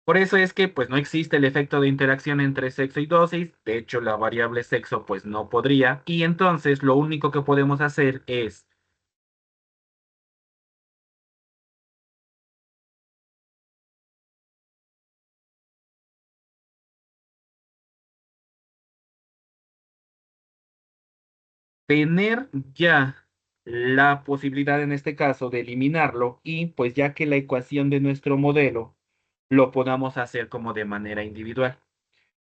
Por eso es que pues no existe el efecto de interacción entre sexo y dosis, de hecho la variable sexo pues no podría, y entonces lo único que podemos hacer es tener ya la posibilidad en este caso de eliminarlo y pues ya que la ecuación de nuestro modelo lo podamos hacer como de manera individual,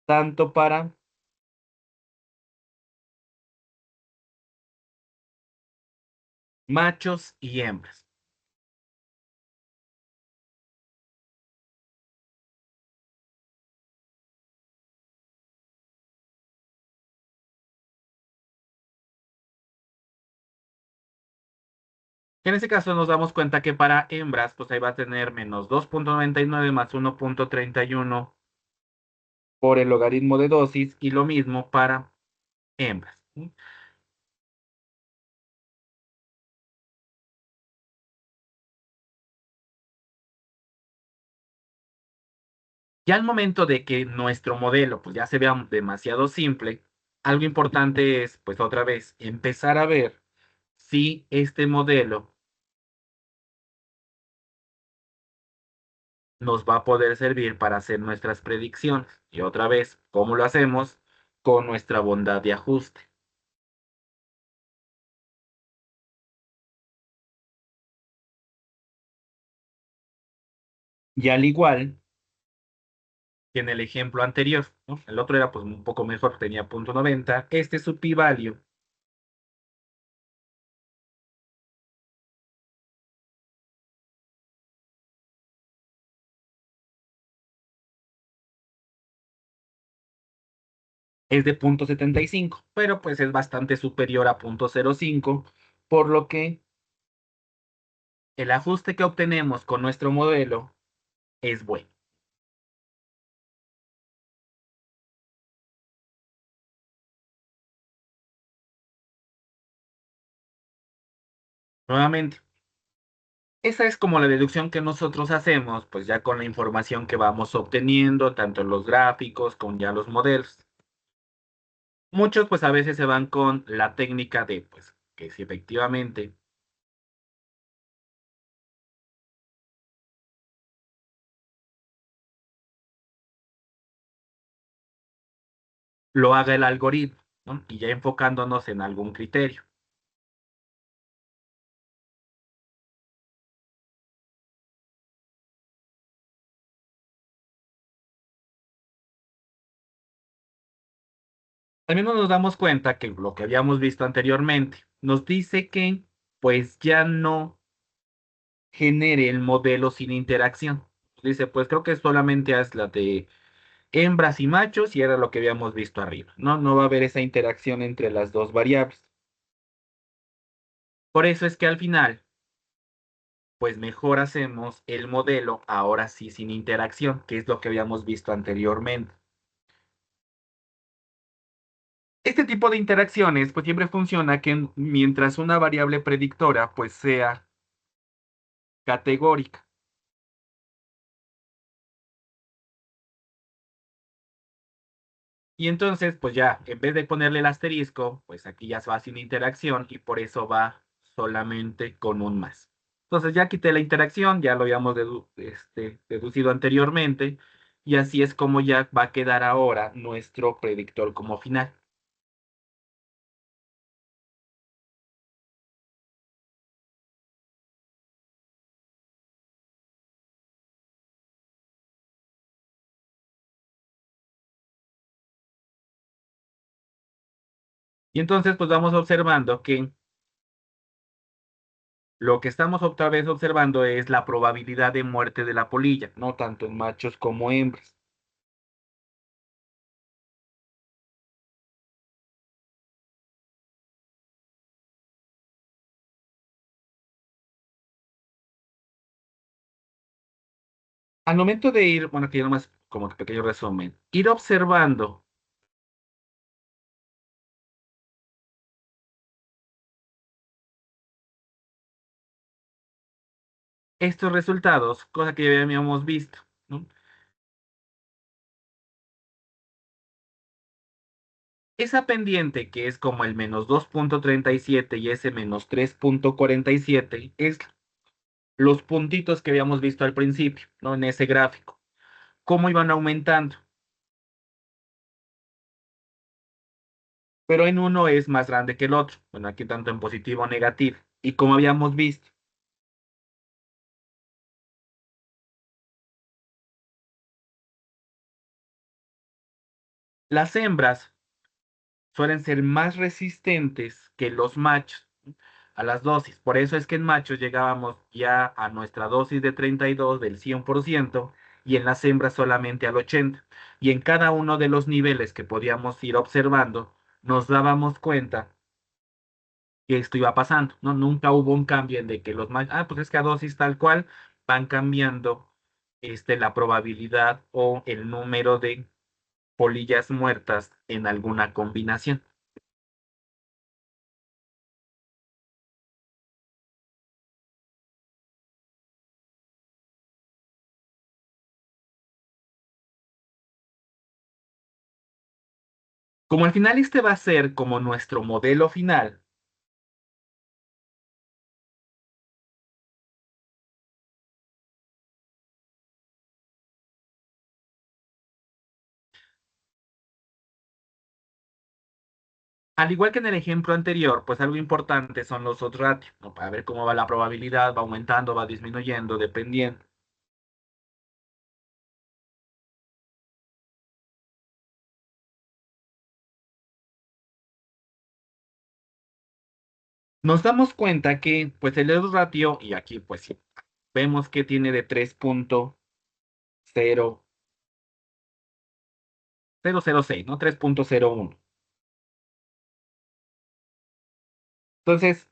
tanto para machos y hembras. En este caso nos damos cuenta que para hembras, pues ahí va a tener menos 2,99 más 1,31 por el logaritmo de dosis y lo mismo para hembras. ¿Sí? Ya al momento de que nuestro modelo pues ya se vea demasiado simple, algo importante es pues otra vez empezar a ver si este modelo nos va a poder servir para hacer nuestras predicciones. Y otra vez, ¿cómo lo hacemos? Con nuestra bondad de ajuste. Y al igual que en el ejemplo anterior, ¿no? El otro era pues un poco mejor, tenía 0,90. Este su p-value es de 0,75, pero pues es bastante superior a 0,05, por lo que el ajuste que obtenemos con nuestro modelo es bueno. Nuevamente, esa es como la deducción que nosotros hacemos, pues ya con la información que vamos obteniendo, tanto en los gráficos como ya los modelos. Muchos pues a veces se van con la técnica de, pues, que si efectivamente lo haga el algoritmo, ¿no? Y ya enfocándonos en algún criterio. Al menos nos damos cuenta que lo que habíamos visto anteriormente nos dice que pues ya no genere el modelo sin interacción. Dice, pues creo que solamente haz la de hembras y machos y era lo que habíamos visto arriba, ¿no? No va a haber esa interacción entre las dos variables. Por eso es que al final, pues mejor hacemos el modelo ahora sí sin interacción, que es lo que habíamos visto anteriormente. Este tipo de interacciones, pues siempre funciona que mientras una variable predictora, pues sea categórica. Y entonces, pues ya, en vez de ponerle el asterisco, pues aquí ya va sin interacción y por eso va solamente con un más. Entonces ya quité la interacción, ya lo habíamos deducido anteriormente, y así es como ya va a quedar ahora nuestro predictor como final. Y entonces, pues vamos observando que lo que estamos otra vez observando es la probabilidad de muerte de la polilla, no tanto en machos como hembras. Al momento de ir, bueno, aquí nomás como que pequeño resumen, ir observando estos resultados, cosa que ya habíamos visto, ¿no? Esa pendiente que es como el menos 2,37 y ese menos 3,47 es los puntitos que habíamos visto al principio, ¿no? En ese gráfico. ¿Cómo iban aumentando? pero en uno es más grande que el otro. Bueno, aquí tanto en positivo o negativo. Y como habíamos visto, las hembras suelen ser más resistentes que los machos a las dosis. Por eso es que en machos llegábamos ya a nuestra dosis de 32 del 100% y en las hembras solamente al 80%. Y en cada uno de los niveles que podíamos ir observando, nos dábamos cuenta que esto iba pasando, ¿no? Nunca hubo un cambio en de que los machos, pues es que a dosis tal cual van cambiando la probabilidad o el número de polillas muertas en alguna combinación. Como al final este va a ser como nuestro modelo final, al igual que en el ejemplo anterior, pues algo importante son los odds ratio, ¿no? Para ver cómo va la probabilidad, va aumentando, va disminuyendo, dependiendo. Nos damos cuenta que, pues el odds ratio, y aquí pues sí, vemos que tiene de 3.006, ¿no? 3.01. Entonces,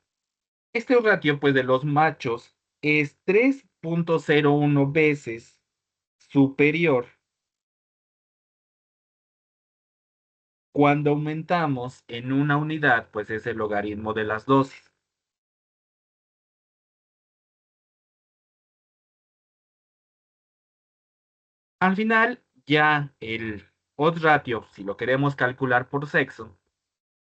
este ratio, pues de los machos es 3.01 veces superior cuando aumentamos en una unidad, pues es el logaritmo de las dosis. Al final, ya el odds ratio, si lo queremos calcular por sexo,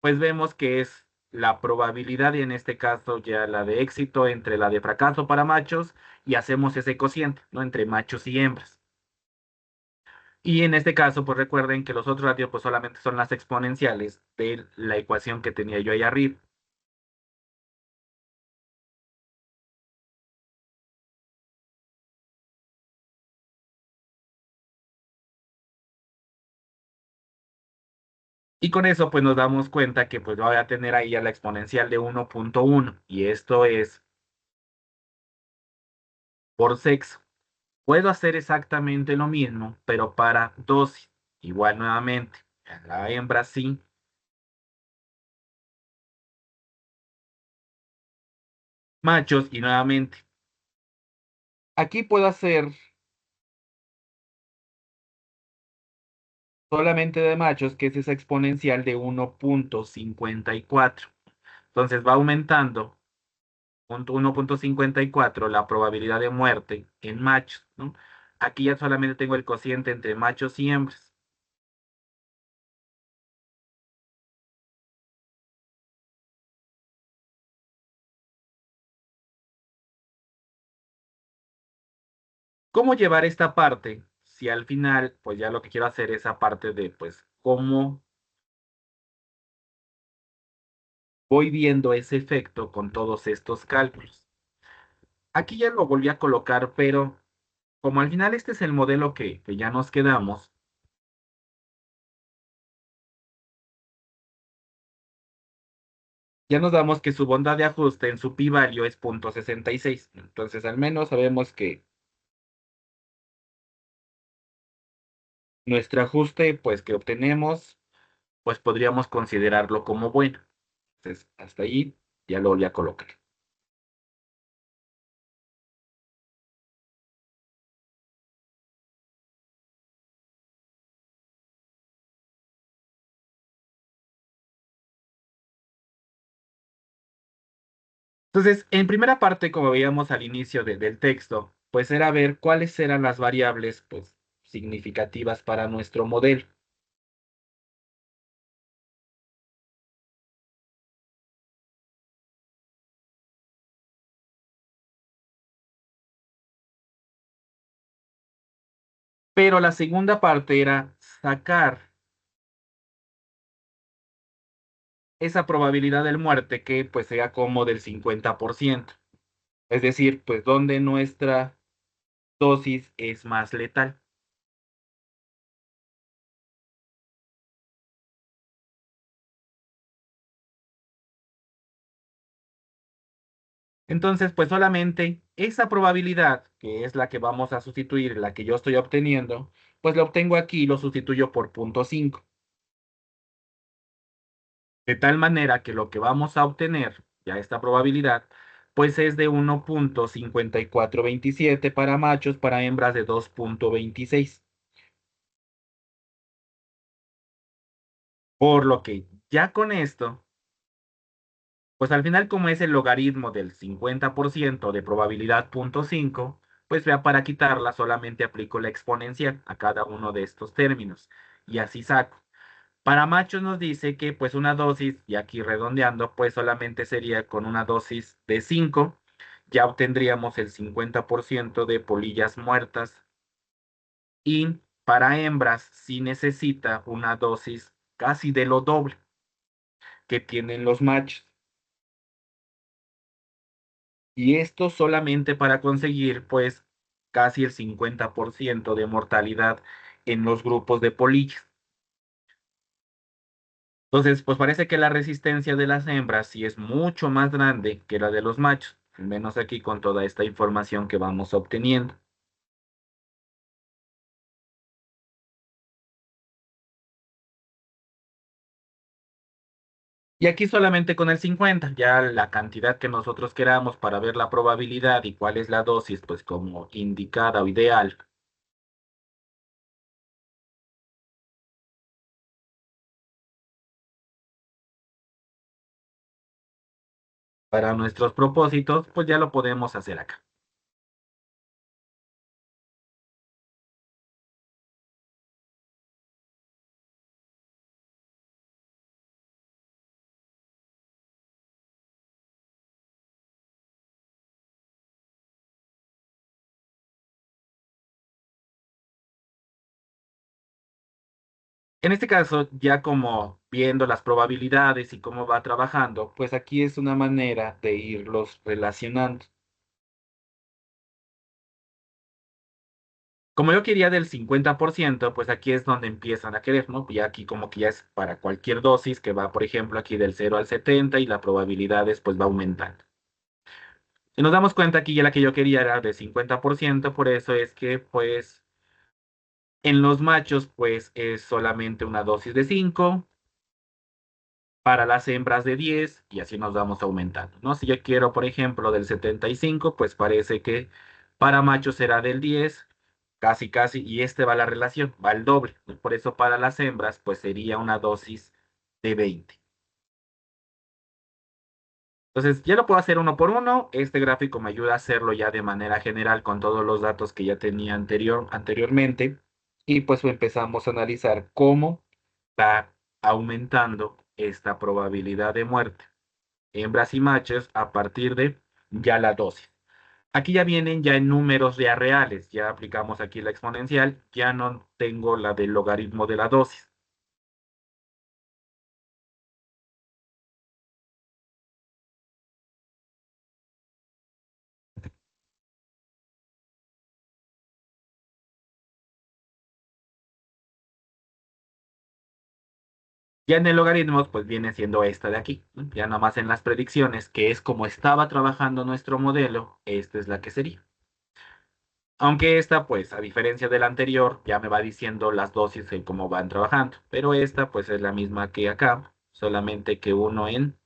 pues vemos que es la probabilidad, y en este caso ya la de éxito entre la de fracaso para machos, y hacemos ese cociente, ¿no? Entre machos y hembras. Y en este caso, pues recuerden que los otros ratios pues solamente son las exponenciales de la ecuación que tenía yo ahí arriba. Y con eso pues nos damos cuenta que pues voy a tener ahí ya la exponencial de 1.1 y esto es por sexo. Puedo hacer exactamente lo mismo, pero para dosis. Igual nuevamente, en la hembra sí, machos y nuevamente. Aquí puedo hacer solamente de machos, que es esa exponencial de 1.54. Entonces va aumentando 1.54 la probabilidad de muerte en machos, ¿no? Aquí ya solamente tengo el cociente entre machos y hembras. ¿Cómo llevar esta parte? Si al final, pues ya lo que quiero hacer es aparte de, pues, cómo voy viendo ese efecto con todos estos cálculos. Aquí ya lo volví a colocar, pero como al final este es el modelo que ya nos quedamos, ya nos damos que su bondad de ajuste en su pi-valio es 0.66. Entonces, al menos sabemos que nuestro ajuste, pues, que obtenemos, pues podríamos considerarlo como bueno. Entonces, hasta ahí ya lo volví a colocar. Entonces, en primera parte, como veíamos al inicio del texto, pues era ver cuáles eran las variables, pues, significativas para nuestro modelo. Pero la segunda parte era sacar esa probabilidad de muerte que pues sea como del 50%. Es decir, pues donde nuestra dosis es más letal. Entonces, pues solamente esa probabilidad, que es la que vamos a sustituir, la que yo estoy obteniendo, pues la obtengo aquí y lo sustituyo por 0,5. De tal manera que lo que vamos a obtener, ya esta probabilidad, pues es de 1,5427 para machos, para hembras de 2,26. Por lo que ya con esto, pues al final como es el logaritmo del 50% de probabilidad 0,5, pues ya para quitarla solamente aplico la exponencial a cada uno de estos términos y así saco. Para machos nos dice que pues una dosis, y aquí redondeando, pues solamente sería con una dosis de 5, ya obtendríamos el 50% de polillas muertas. Y para hembras sí necesita una dosis casi de lo doble que tienen los machos. Y esto solamente para conseguir pues casi el 50% de mortalidad en los grupos de polillas. Entonces, pues parece que la resistencia de las hembras sí es mucho más grande que la de los machos, al menos aquí con toda esta información que vamos obteniendo. Y aquí solamente con el 50, ya la cantidad que nosotros queramos para ver la probabilidad y cuál es la dosis, pues como indicada o ideal. Para nuestros propósitos, pues ya lo podemos hacer acá. En este caso, ya como viendo las probabilidades y cómo va trabajando, pues aquí es una manera de irlos relacionando. Como yo quería del 50%, pues aquí es donde empiezan a querer, ¿no? Y aquí como que ya es para cualquier dosis que va, por ejemplo, aquí del 0 al 70 y la probabilidad pues va aumentando. Y nos damos cuenta aquí ya la que yo quería era de 50%, por eso es que pues en los machos pues es solamente una dosis de 5, para las hembras de 10 y así nos vamos aumentando, ¿no? Si yo quiero, por ejemplo, del 75, pues parece que para machos será del 10, casi casi, y este va la relación, va el doble. Por eso para las hembras pues sería una dosis de 20. Entonces, ya lo puedo hacer uno por uno. Este gráfico me ayuda a hacerlo ya de manera general con todos los datos que ya tenía anteriormente. Y pues empezamos a analizar cómo va aumentando esta probabilidad de muerte, hembras y machos, a partir de ya la dosis. Aquí ya vienen ya en números ya reales. Ya aplicamos aquí la exponencial. Ya no tengo la del logaritmo de la dosis. Ya en el logaritmo, pues viene siendo esta de aquí, ¿no? Ya nomás en las predicciones, que es como estaba trabajando nuestro modelo, esta es la que sería. Aunque esta, pues, a diferencia de la anterior, ya me va diciendo las dosis en cómo van trabajando. Pero esta, pues, es la misma que acá, solamente que uno en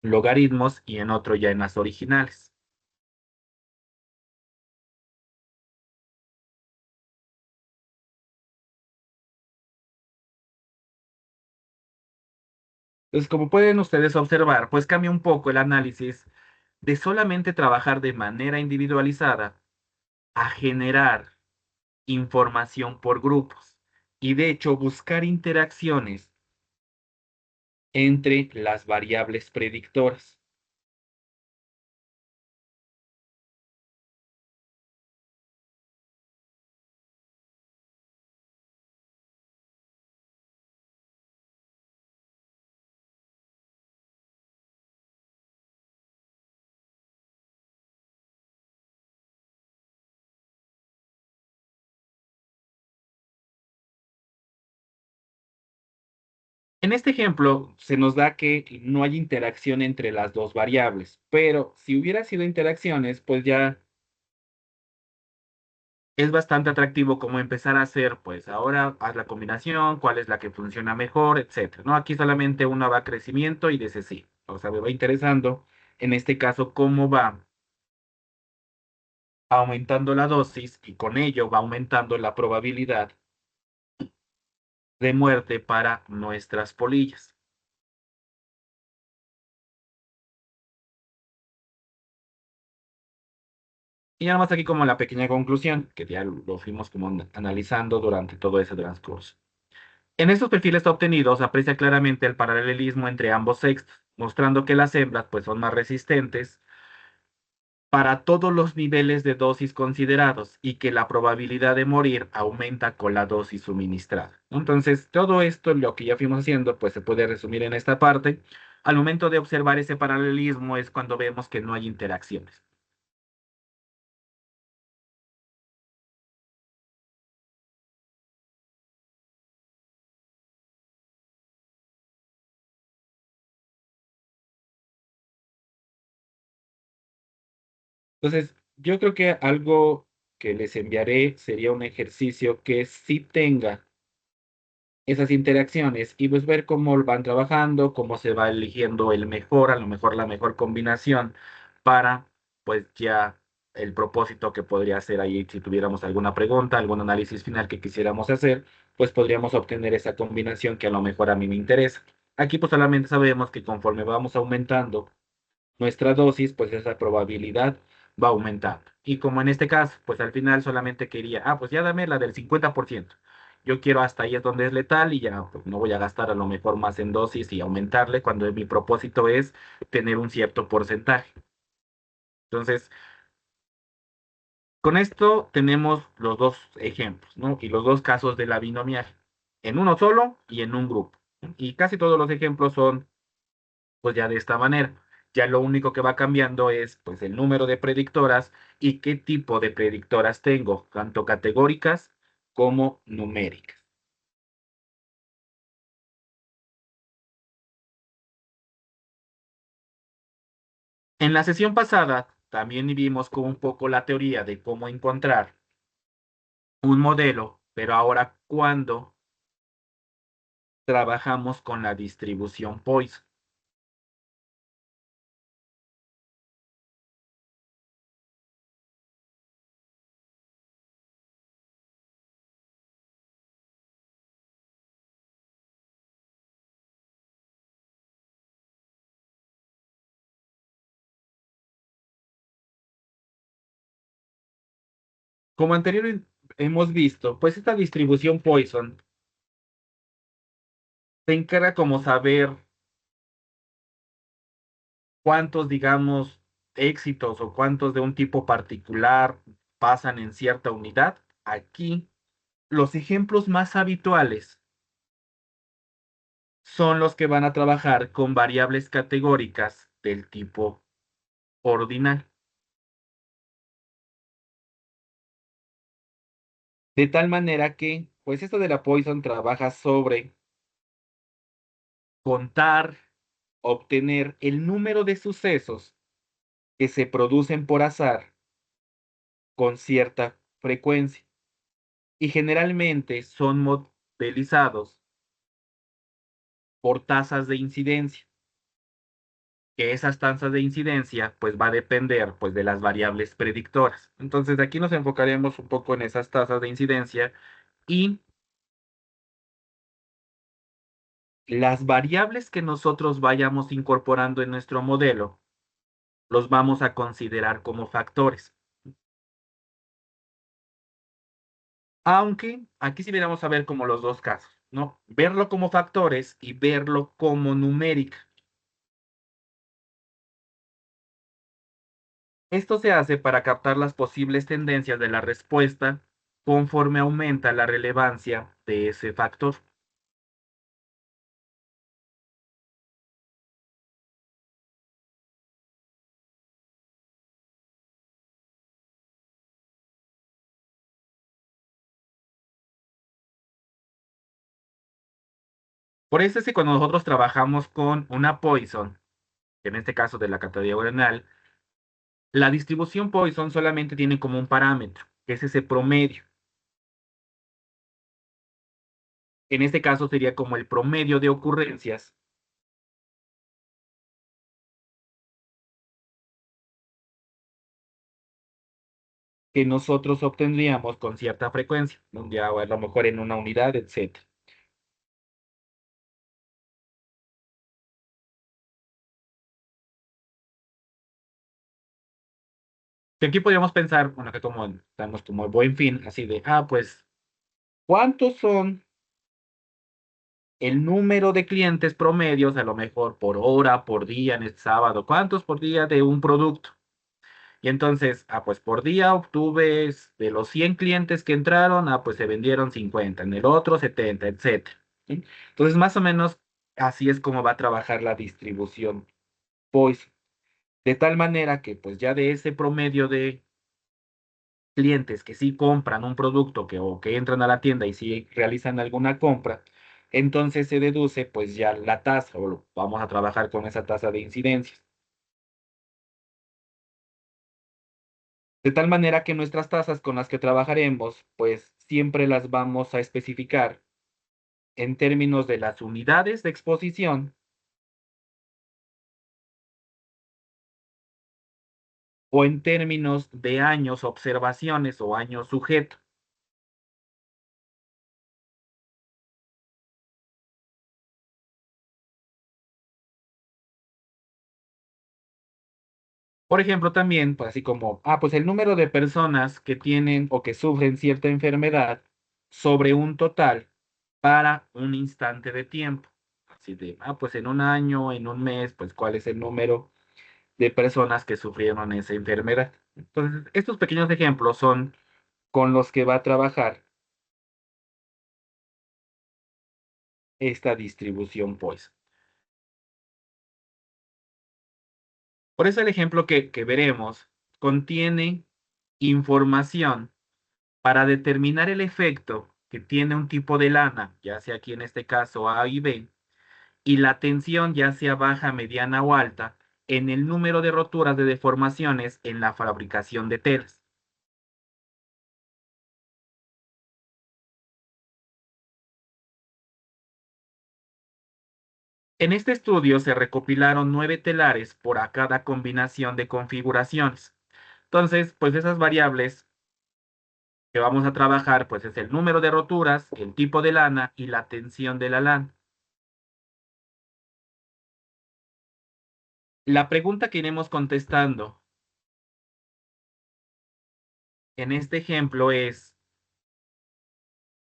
logaritmos y en otro ya en las originales. Entonces, como pueden ustedes observar, pues cambia un poco el análisis de solamente trabajar de manera individualizada a generar información por grupos y de hecho buscar interacciones entre las variables predictoras. En este ejemplo, se nos da que no hay interacción entre las dos variables, pero si hubiera sido interacciones, pues ya es bastante atractivo como empezar a hacer, pues ahora haz la combinación, cuál es la que funciona mejor, etcétera, ¿no? Aquí solamente una va a crecimiento y dice sí, o sea, me va interesando, en este caso, cómo va aumentando la dosis y con ello va aumentando la probabilidad de muerte para nuestras polillas. Y nada más aquí como la pequeña conclusión, que ya lo fuimos como analizando durante todo ese transcurso. En estos perfiles obtenidos se aprecia claramente el paralelismo entre ambos sexos, mostrando que las hembras pues, son más resistentes para todos los niveles de dosis considerados y que la probabilidad de morir aumenta con la dosis suministrada. Entonces, todo esto, lo que ya fuimos haciendo, pues se puede resumir en esta parte. Al momento de observar ese paralelismo es cuando vemos que no hay interacciones. Entonces, yo creo que algo que les enviaré sería un ejercicio que sí tenga esas interacciones y pues ver cómo van trabajando, cómo se va eligiendo el mejor, a lo mejor la mejor combinación para pues ya el propósito que podría ser ahí si tuviéramos alguna pregunta, algún análisis final que quisiéramos hacer, pues podríamos obtener esa combinación que a lo mejor a mí me interesa. Aquí pues solamente sabemos que conforme vamos aumentando nuestra dosis, pues esa probabilidad va aumentando. Y como en este caso, pues al final solamente quería, pues ya dame la del 50%. Yo quiero hasta ahí es donde es letal y ya pues, no voy a gastar a lo mejor más en dosis y aumentarle cuando mi propósito es tener un cierto porcentaje. Entonces, con esto tenemos los dos ejemplos, ¿no? Y los dos casos de la binomial, en uno solo y en un grupo. Y casi todos los ejemplos son pues ya de esta manera. Ya lo único que va cambiando es pues el número de predictoras y qué tipo de predictoras tengo, tanto categóricas como numéricas. En la sesión pasada también vimos como un poco la teoría de cómo encontrar un modelo, pero ahora cuando trabajamos con la distribución Poisson. Como anteriormente hemos visto, pues esta distribución Poisson se encarga como saber cuántos, digamos, éxitos o cuántos de un tipo particular pasan en cierta unidad. Aquí, los ejemplos más habituales son los que van a trabajar con variables categóricas del tipo ordinal. De tal manera que, pues esto de la Poisson trabaja sobre contar, obtener el número de sucesos que se producen por azar con cierta frecuencia y generalmente son modelizados por tasas de incidencia, que esas tasas de incidencia pues va a depender pues de las variables predictoras. Entonces de aquí nos enfocaremos un poco en esas tasas de incidencia y las variables que nosotros vayamos incorporando en nuestro modelo los vamos a considerar como factores. Aunque aquí sí vamos a ver como los dos casos, ¿no? Verlo como factores y verlo como numérica. Esto se hace para captar las posibles tendencias de la respuesta conforme aumenta la relevancia de ese factor. Por eso es que cuando nosotros trabajamos con una Poisson, en este caso de la categoría diagonal, la distribución Poisson solamente tiene como un parámetro, que es ese promedio. En este caso sería como el promedio de ocurrencias que nosotros obtendríamos con cierta frecuencia, un día o a lo mejor en una unidad, etcétera. Que aquí podríamos pensar, bueno, que como estamos como el buen fin, así de, pues, ¿cuántos son el número de clientes promedios, a lo mejor por hora, por día, en el sábado? ¿Cuántos por día de un producto? Y entonces, pues por día obtuve de los 100 clientes que entraron, pues se vendieron 50, en el otro 70, etcétera. ¿Sí? Entonces, más o menos así es como va a trabajar la distribución Poisson. De tal manera que pues ya de ese promedio de clientes que sí compran un producto o que entran a la tienda y sí realizan alguna compra, entonces se deduce pues ya la tasa vamos a trabajar con esa tasa de incidencias. De tal manera que nuestras tasas con las que trabajaremos pues siempre las vamos a especificar en términos de las unidades de exposición o en términos de años observaciones o años sujeto. Por ejemplo, también, pues así como, pues el número de personas que tienen o que sufren cierta enfermedad sobre un total para un instante de tiempo. Así de, pues en un año, en un mes, pues cuál es el número de personas que sufrieron esa enfermedad. Entonces, estos pequeños ejemplos son con los que va a trabajar esta distribución, pues. Por eso el ejemplo que veremos contiene información para determinar el efecto que tiene un tipo de lana, ya sea aquí en este caso A y B, y la tensión, ya sea baja, mediana o alta, en el número de roturas de deformaciones en la fabricación de telas. En este estudio se recopilaron 9 telares por a cada combinación de configuraciones. Entonces, pues esas variables que vamos a trabajar, pues es el número de roturas, el tipo de lana y la tensión de la lana. La pregunta que iremos contestando en este ejemplo es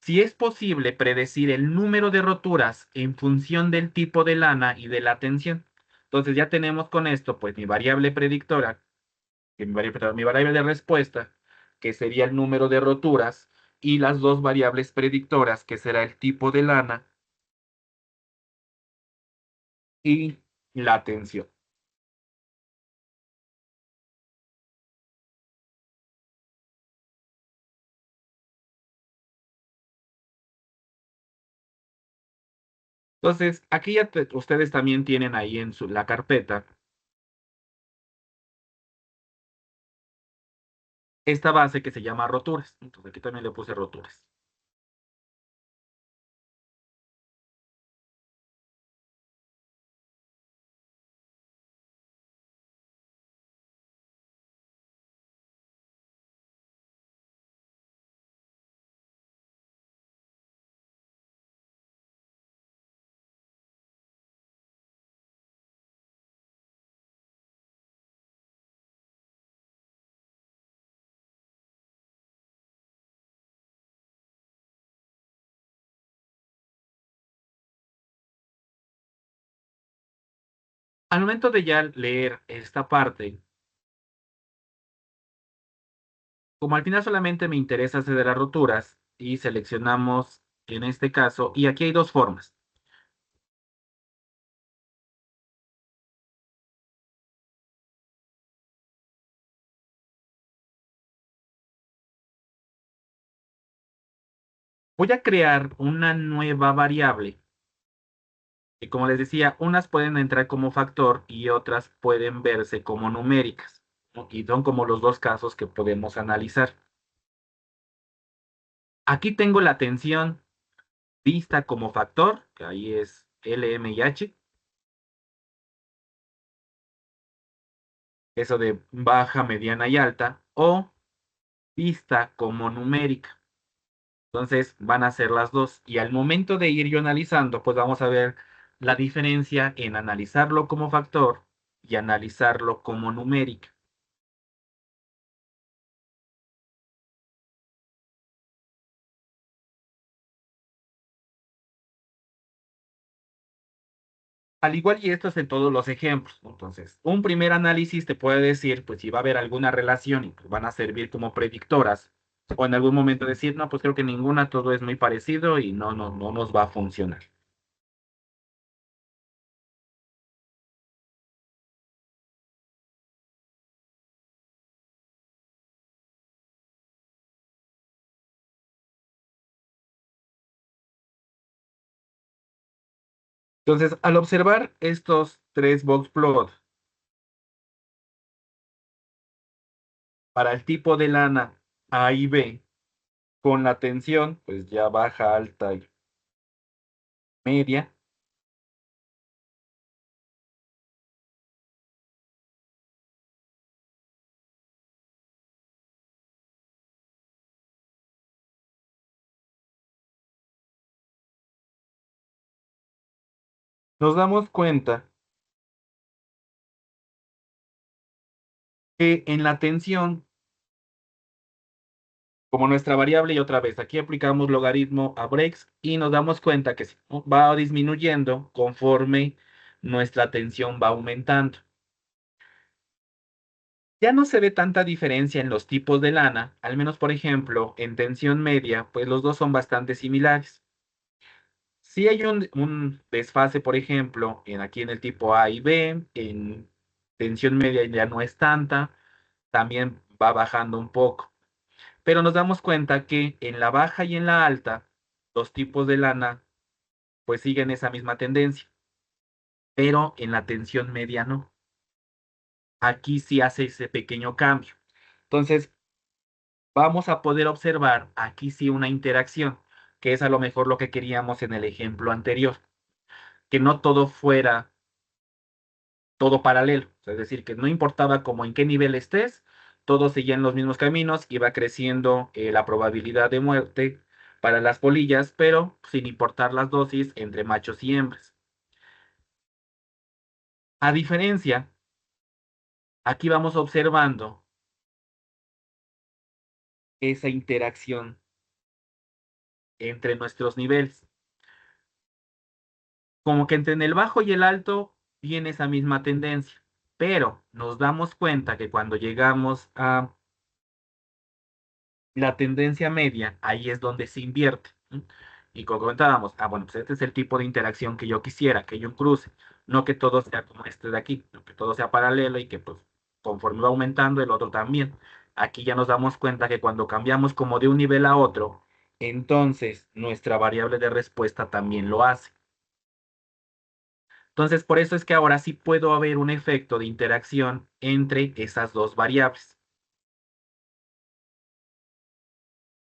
si es posible predecir el número de roturas en función del tipo de lana y de la tensión. Entonces ya tenemos con esto, pues mi variable predictora, perdón, mi variable de respuesta, que sería el número de roturas, y las dos variables predictoras, que será el tipo de lana y la tensión. Entonces, aquí ya ustedes también tienen ahí en la carpeta esta base que se llama roturas. Entonces, aquí también le puse roturas. Al momento de ya leer esta parte, como al final solamente me interesa hacer las roturas y seleccionamos en este caso, y aquí hay dos formas. Voy a crear una nueva variable Y como les decía, unas pueden entrar como factor y otras pueden verse como numéricas, ¿no? Y son como los dos casos que podemos analizar. Aquí tengo la tensión vista como factor, que ahí es L, M y H, eso de baja, mediana y alta, o vista como numérica. Entonces van a ser las dos. Y al momento de ir yo analizando, pues vamos a ver la diferencia en analizarlo como factor y analizarlo como numérica. Al igual y esto es en todos los ejemplos. Entonces, un primer análisis te puede decir, pues si va a haber alguna relación y pues, van a servir como predictoras, o en algún momento decir, no, pues creo que ninguna, todo es muy parecido y no nos va a funcionar. Entonces, al observar estos tres box plot para el tipo de lana A y B, con la tensión, pues ya baja, alta y media, nos damos cuenta que en la tensión, como nuestra variable, y otra vez, aquí aplicamos logaritmo a breaks y nos damos cuenta que va disminuyendo conforme nuestra tensión va aumentando. Ya no se ve tanta diferencia en los tipos de lana, al menos por ejemplo, en tensión media, pues los dos son bastante similares. Si hay un desfase, por ejemplo, aquí en el tipo A y B, en tensión media ya no es tanta, también va bajando un poco. Pero nos damos cuenta que en la baja y en la alta, los tipos de lana pues siguen esa misma tendencia, pero en la tensión media no. Aquí sí hace ese pequeño cambio. Entonces, vamos a poder observar aquí sí una interacción, que es a lo mejor lo que queríamos en el ejemplo anterior, que no todo fuera todo paralelo, o sea, es decir, que no importaba como en qué nivel estés, todos seguían los mismos caminos, iba creciendo la probabilidad de muerte para las polillas, pero sin importar las dosis entre machos y hembras. A diferencia, aquí vamos observando esa interacción entre nuestros niveles. Como que entre el bajo y el alto viene esa misma tendencia, pero nos damos cuenta que cuando llegamos a la tendencia media, ahí es donde se invierte. ¿Sí? Y como comentábamos, bueno, pues este es el tipo de interacción que yo quisiera, que hay un cruce, no que todo sea como este de aquí, no que todo sea paralelo y que pues conforme va aumentando el otro también. Aquí ya nos damos cuenta que cuando cambiamos como de un nivel a otro, entonces nuestra variable de respuesta también lo hace. Entonces, por eso es que ahora sí puedo haber un efecto de interacción entre esas dos variables.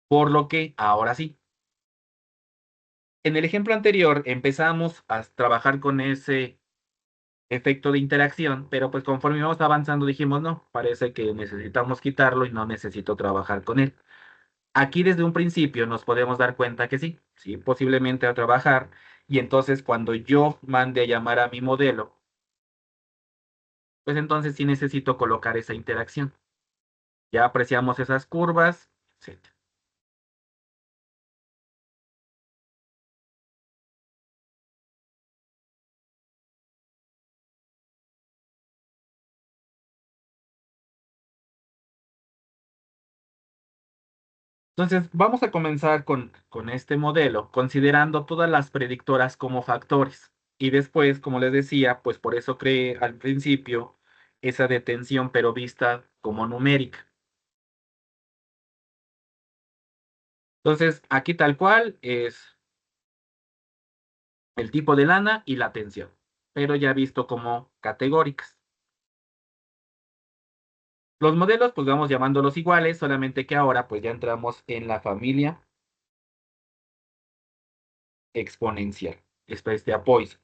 Por lo que ahora sí, en el ejemplo anterior empezamos a trabajar con ese efecto de interacción, pero pues conforme íbamos avanzando dijimos, no, parece que necesitamos quitarlo y no necesito trabajar con él. Aquí desde un principio nos podemos dar cuenta que sí, sí, posiblemente a trabajar, y entonces cuando yo mande a llamar a mi modelo, pues entonces sí necesito colocar esa interacción. Ya apreciamos esas curvas, etc. Entonces, vamos a comenzar con este modelo, considerando todas las predictoras como factores. Y después, como les decía, pues por eso creé al principio esa detención, pero vista como numérica. Entonces, aquí tal cual es el tipo de lana y la tensión, pero ya visto como categóricas. Los modelos, pues vamos llamándolos iguales, solamente que ahora pues ya entramos en la familia exponencial. Esta es de apoyo.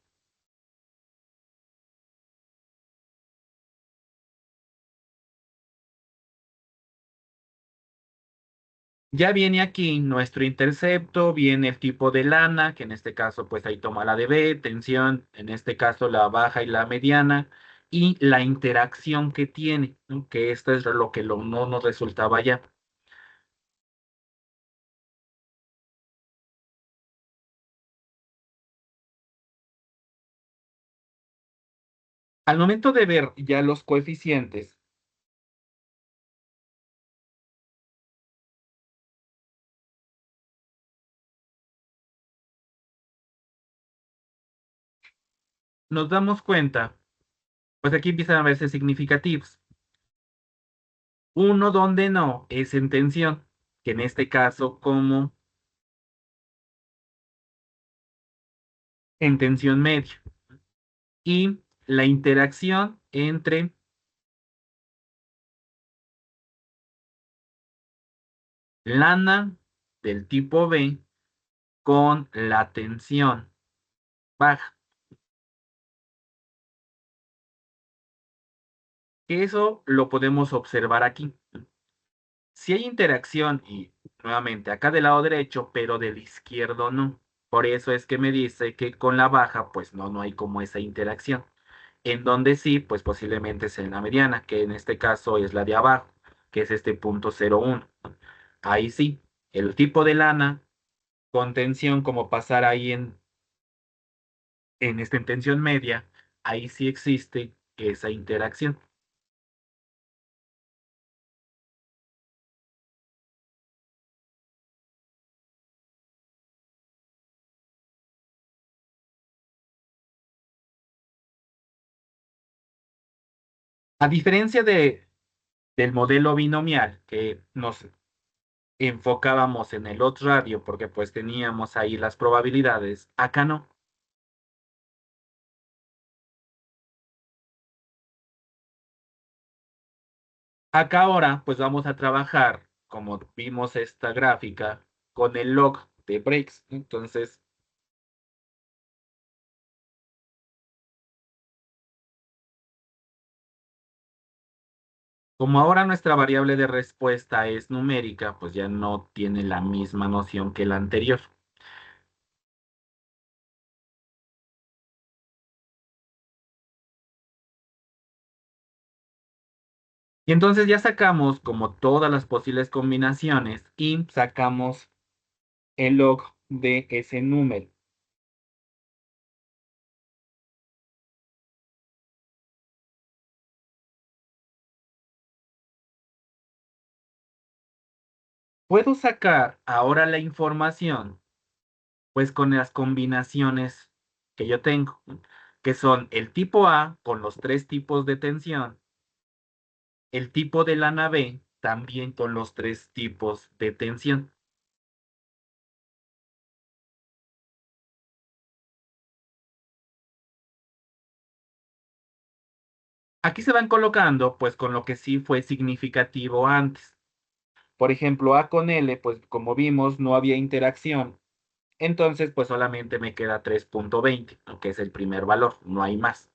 Ya viene aquí nuestro intercepto, viene el tipo de lana, que en este caso pues ahí toma la de B, tensión, en este caso la baja y la mediana, y la interacción que tiene, ¿no? Que esto es lo que no nos resultaba ya. Al momento de ver ya los coeficientes, nos damos cuenta, pues aquí empiezan a verse significativos. Uno donde no es en tensión, que en este caso como en tensión media. Y la interacción entre lana del tipo B con la tensión baja. Eso lo podemos observar aquí. Si hay interacción, y nuevamente acá del lado derecho, pero del izquierdo no. Por eso es que me dice que con la baja, pues no hay como esa interacción. En donde sí, pues posiblemente es en la mediana, que en este caso es la de abajo, que es este punto 0,1. Ahí sí, el tipo de lana con tensión, como pasar ahí en esta tensión media, ahí sí existe esa interacción. A diferencia del modelo binomial, que nos enfocábamos en el odds radio porque pues teníamos ahí las probabilidades, acá no. Acá ahora pues vamos a trabajar, como vimos esta gráfica, con el log de breaks. Entonces, como ahora nuestra variable de respuesta es numérica, pues ya no tiene la misma noción que la anterior. Y entonces ya sacamos como todas las posibles combinaciones y sacamos el log de ese número. Puedo sacar ahora la información, pues con las combinaciones que yo tengo, ¿no? Que son el tipo A con los tres tipos de tensión, el tipo de lana B también con los tres tipos de tensión. Aquí se van colocando, pues con lo que sí fue significativo antes. Por ejemplo, A con L, pues como vimos, no había interacción. Entonces, pues solamente me queda 3,20, ¿no? Que es el primer valor, no hay más.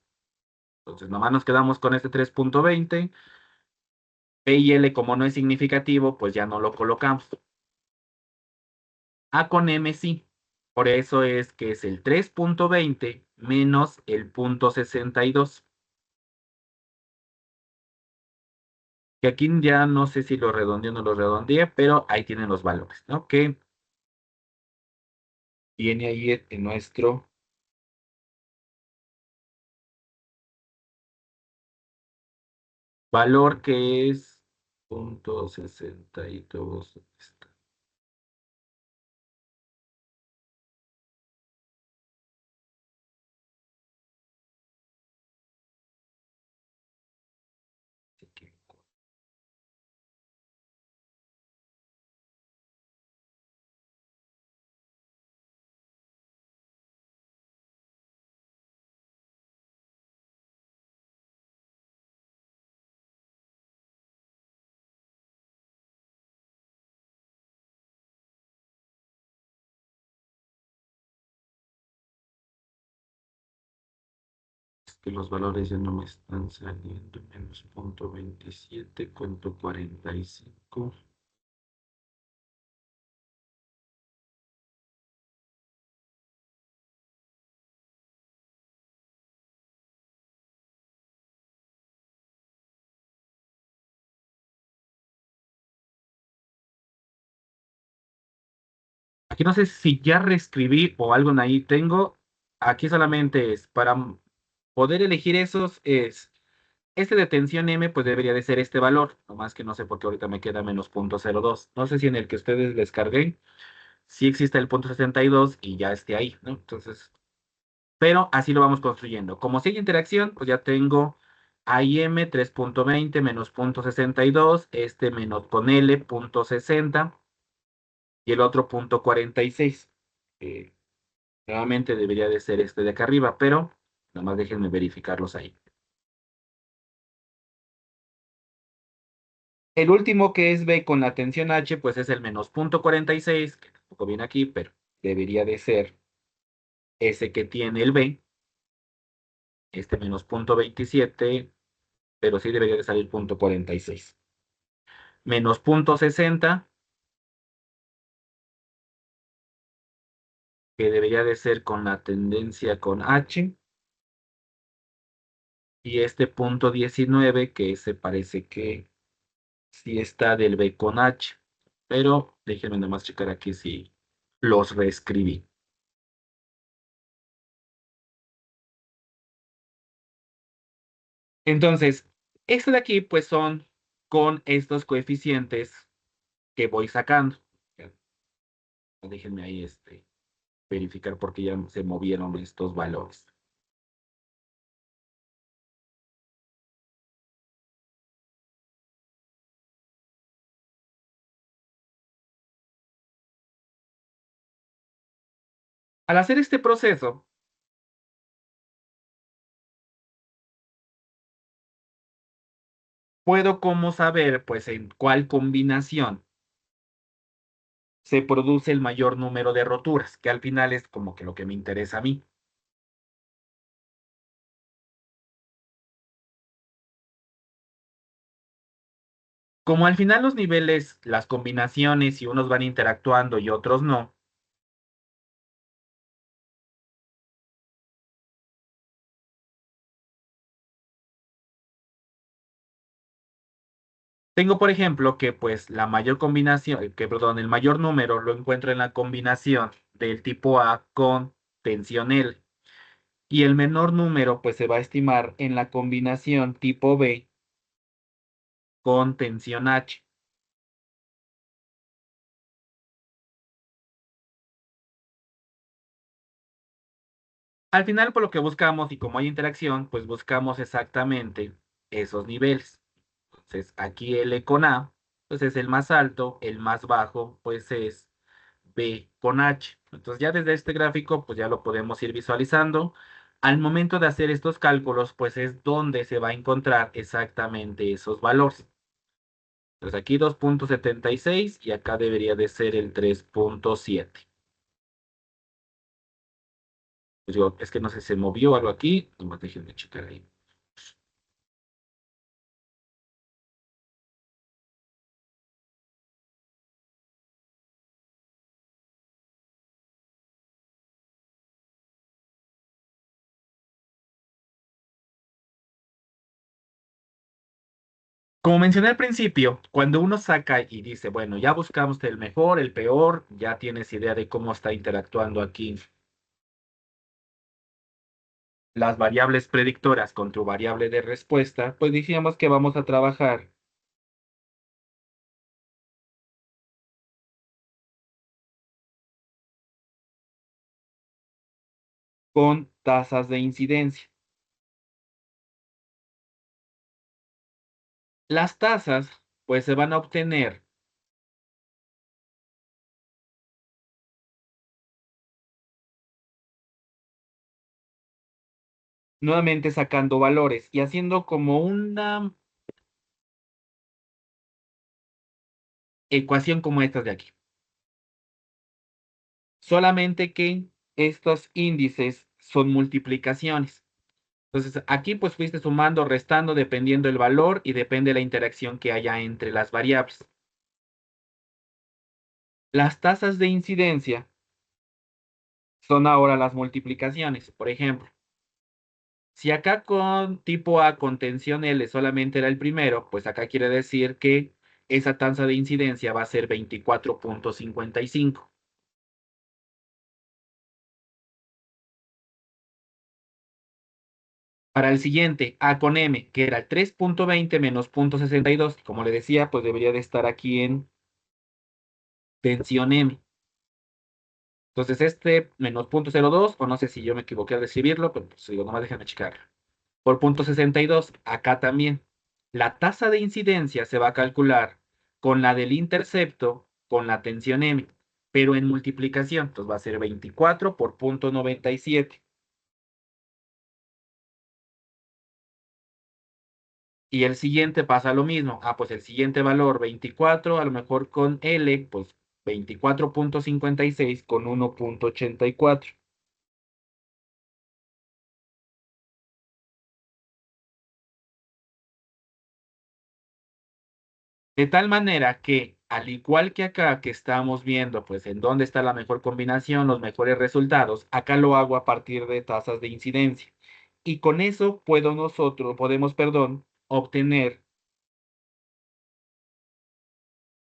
Entonces, nomás nos quedamos con este 3,20. P y L, como no es significativo, pues ya no lo colocamos. A con M sí. Por eso es que es el 3,20 menos el 0,62. Que aquí ya no sé si lo redondeé o no lo redondeé, pero ahí tienen los valores, ¿no? Que viene ahí en nuestro valor que es 0,62. que los valores ya no me están saliendo. Menos 0.27, 45. Aquí no sé si ya reescribí o algo en ahí tengo. Aquí solamente es para poder elegir esos, es este de tensión M, pues debería de ser este valor. Nomás que no sé por qué ahorita me queda menos 0.02. No sé si en el que ustedes descarguen, sí existe el punto 62 y ya esté ahí, ¿no? Entonces, pero así lo vamos construyendo. Como sigue interacción, pues ya tengo AIM 3.20 menos 0.62, este menos con L 0.60 y el otro 0.46. Eh, Nuevamente debería de ser este de acá arriba, pero nomás déjenme verificarlos ahí. El último que es B con la tensión H, pues es el menos 0.46, que tampoco viene aquí, pero debería de ser ese que tiene el B, este menos 0.27, pero sí debería de salir 0.46. Menos 0.60, que debería de ser con la tendencia con H, y este 0.19, que se parece que sí está del B con H, pero déjenme nomás checar aquí si los reescribí. Entonces, esto de aquí, pues son con estos coeficientes que voy sacando. Ya, déjenme ahí verificar porque ya se movieron estos valores. Al hacer este proceso, puedo como saber, pues, en cuál combinación se produce el mayor número de roturas, que al final es como que lo que me interesa a mí. Como al final los niveles, las combinaciones, y unos van interactuando y otros no, tengo, por ejemplo, que pues la mayor combinación, perdón, el mayor número lo encuentro en la combinación del tipo A con tensión L. Y el menor número pues se va a estimar en la combinación tipo B con tensión H. Al final, por lo que buscamos y como hay interacción, pues buscamos exactamente esos niveles. Entonces, aquí L con A, pues es el más alto, el más bajo, pues es B con H. Entonces, ya desde este gráfico, pues ya lo podemos ir visualizando. Al momento de hacer estos cálculos, pues es donde se va a encontrar exactamente esos valores. Entonces, aquí 2.76 y acá debería de ser el 3.7. Pues digo, es que no sé, se movió algo aquí. Nomás déjenme checar ahí. Como mencioné al principio, cuando uno saca y dice, bueno, ya buscamos el mejor, el peor, ya tienes idea de cómo está interactuando aquí las variables predictoras con tu variable de respuesta, pues dijimos que vamos a trabajar con tasas de incidencia. Las tasas, pues se van a obtener nuevamente sacando valores y haciendo como una ecuación como esta de aquí. Solamente que estos índices son multiplicaciones. Entonces, aquí pues fuiste sumando, restando, dependiendo el valor y depende la interacción que haya entre las variables. Las tasas de incidencia son ahora las multiplicaciones. Por ejemplo, si acá con tipo A con tensión L solamente era el primero, pues acá quiere decir que esa tasa de incidencia va a ser 24.55. Para el siguiente, A con M, que era 3.20 menos 0.62, como le decía, pues debería de estar aquí en tensión M. Entonces este menos 0.02, o no sé si yo me equivoqué al escribirlo, pero pues digo, nomás déjenme checarlo. Por 0.62, acá también. La tasa de incidencia se va a calcular con la del intercepto, con la tensión M, pero en multiplicación. Entonces va a ser 24 por 0.97. Y el siguiente pasa lo mismo. Ah, pues el siguiente valor, 24, a lo mejor con L, pues 24.56 con 1.84. De tal manera que, al igual que acá que estamos viendo, pues en dónde está la mejor combinación, los mejores resultados, acá lo hago a partir de tasas de incidencia. Y con eso podemos, perdón, obtener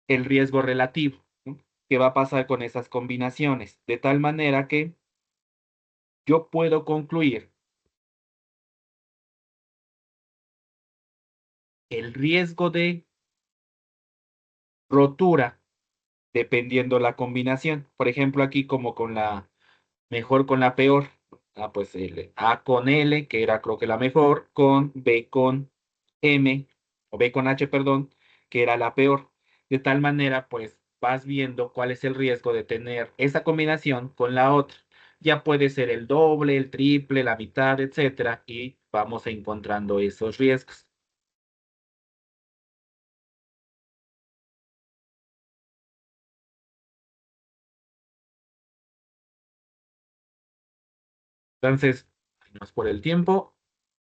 el riesgo relativo, ¿no? ¿Qué va a pasar con esas combinaciones? De tal manera que yo puedo concluir el riesgo de rotura dependiendo la combinación. Por ejemplo, aquí como con la mejor con la peor. Ah, pues el A con L, que era creo que la mejor, con B con M, o B con H, perdón, que era la peor. De tal manera, pues vas viendo cuál es el riesgo de tener esa combinación con la otra. Ya puede ser el doble, el triple, la mitad, etcétera, y vamos encontrando esos riesgos. Entonces, no es por el tiempo.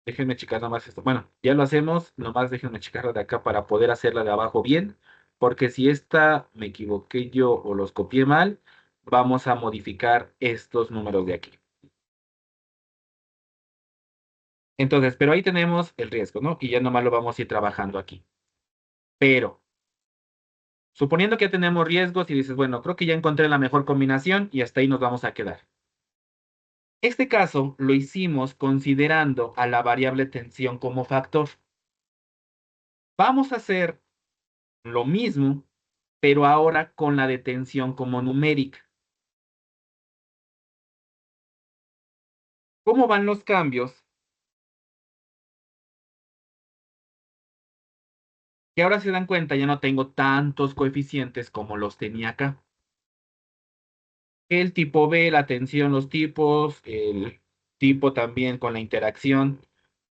Déjenme checar nomás esto. Bueno, ya lo hacemos. Nomás déjenme checarla de acá para poder hacerla de abajo bien. Porque si esta me equivoqué yo o los copié mal, vamos a modificar estos números de aquí. Entonces, pero ahí tenemos el riesgo, ¿no? Y ya nomás lo vamos a ir trabajando aquí. Pero, suponiendo que ya tenemos riesgos y dices, bueno, creo que ya encontré la mejor combinación y hasta ahí nos vamos a quedar. Este caso lo hicimos considerando a la variable tensión como factor. Vamos a hacer lo mismo, pero ahora con la detención como numérica. ¿Cómo van los cambios? Que ahora se dan cuenta, ya no tengo tantos coeficientes como los tenía acá. El tipo B, la tensión, los tipos, el tipo también con la interacción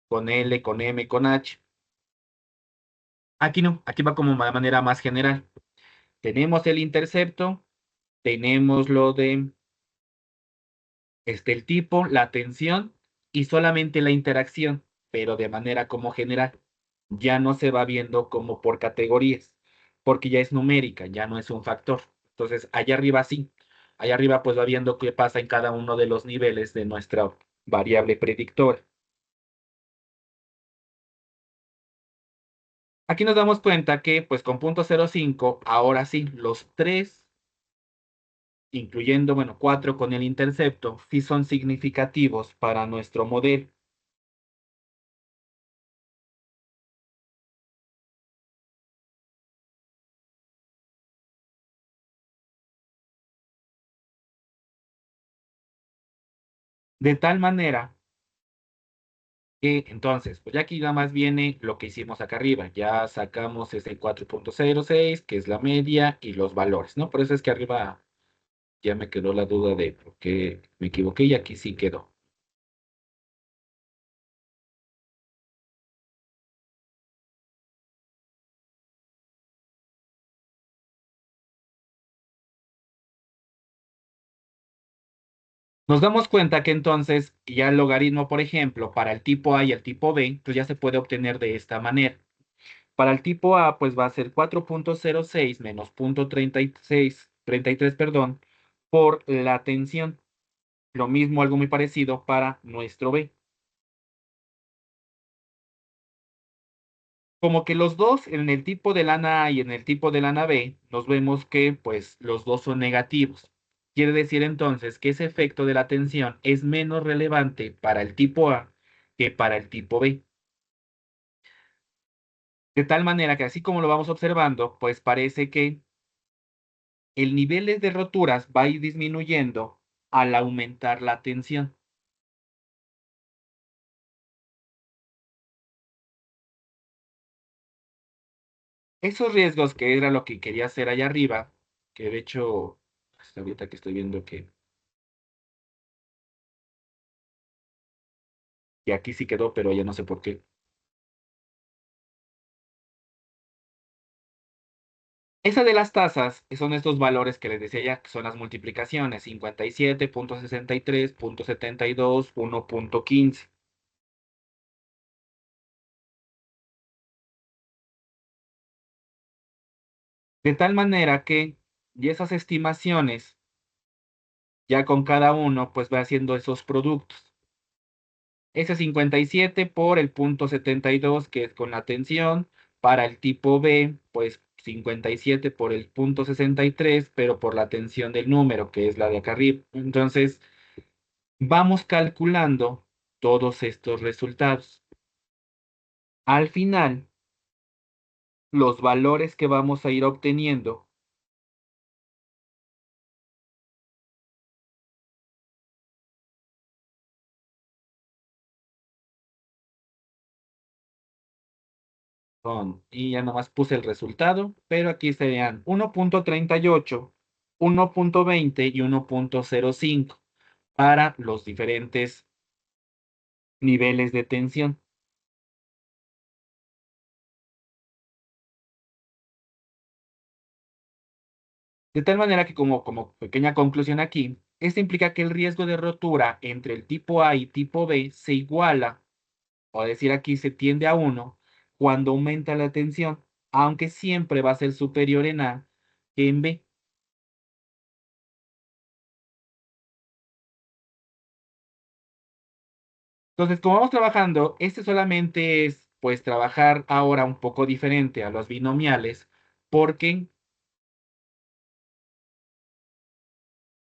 con L, con M, con H. Aquí no, aquí va como de manera más general. Tenemos el intercepto, tenemos lo de el tipo, la tensión y solamente la interacción, pero de manera como general. Ya no se va viendo como por categorías, porque ya es numérica, ya no es un factor. Entonces, allá arriba sí. Allá arriba pues va viendo qué pasa en cada uno de los niveles de nuestra variable predictora. Aquí nos damos cuenta que pues con 0.05, ahora sí, los tres, incluyendo, bueno, 4 con el intercepto, sí son significativos para nuestro modelo. De tal manera que entonces, pues ya aquí nada más viene lo que hicimos acá arriba. Ya sacamos ese 4.06 que es la media, y los valores, ¿no? Por eso es que arriba ya me quedó la duda de por qué me equivoqué y aquí sí quedó. Nos damos cuenta que entonces ya el logaritmo, por ejemplo, para el tipo A y el tipo B, pues ya se puede obtener de esta manera. Para el tipo A, pues va a ser 4,06 menos 0,33, perdón, por la tensión. Lo mismo, algo muy parecido para nuestro B. Como que los dos, en el tipo de lana A y en el tipo de lana B, nos vemos que pues los dos son negativos. Quiere decir entonces que ese efecto de la tensión es menos relevante para el tipo A que para el tipo B. De tal manera que así como lo vamos observando, pues parece que el nivel de roturas va a ir disminuyendo al aumentar la tensión. Esos riesgos, que era lo que quería hacer allá arriba, que de hecho, hasta ahorita que estoy viendo que aquí sí quedó, pero ya no sé por qué. Esa de las tasas son estos valores que les decía ya, que son las multiplicaciones: 57,63, 0,72, 1,15. De tal manera que, y esas estimaciones, ya con cada uno, pues va haciendo esos productos. Ese 57 por el 0,72, que es con la tensión. Para el tipo B, pues 57 por el 0,63, pero por la tensión del número, que es la de acá arriba. Entonces, vamos calculando todos estos resultados. Al final, los valores que vamos a ir obteniendo son, y ya nomás puse el resultado, pero aquí serían 1,38, 1,20 y 1,05 para los diferentes niveles de tensión. De tal manera que, como pequeña conclusión aquí, esto implica que el riesgo de rotura entre el tipo A y tipo B se iguala, o decir aquí se tiende a 1, cuando aumenta la tensión, aunque siempre va a ser superior en A que en B. Entonces, como vamos trabajando, este solamente es pues trabajar ahora un poco diferente a los binomiales, porque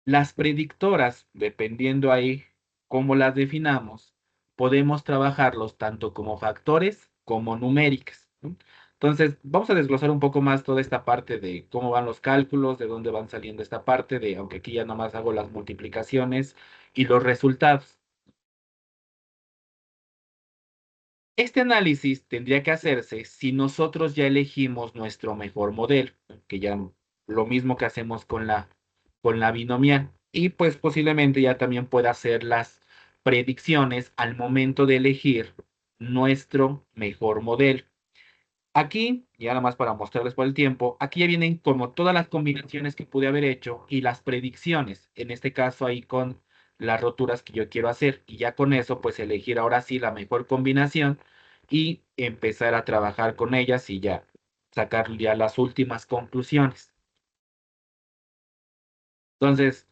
las predictoras, dependiendo ahí cómo las definamos, podemos trabajarlos tanto como factores como numéricas, ¿no? Entonces, vamos a desglosar un poco más toda esta parte de cómo van los cálculos, de dónde van saliendo esta parte de, aunque aquí ya nomás hago las multiplicaciones y los resultados. Este análisis tendría que hacerse si nosotros ya elegimos nuestro mejor modelo, que ya lo mismo que hacemos con la binomial, y pues posiblemente ya también pueda hacer las predicciones al momento de elegir nuestro mejor modelo. Aquí, ya nada más para mostrarles por el tiempo, aquí ya vienen como todas las combinaciones que pude haber hecho y las predicciones, en este caso ahí con las roturas que yo quiero hacer, y ya con eso pues elegir ahora sí la mejor combinación y empezar a trabajar con ellas y ya sacar ya las últimas conclusiones. Entonces,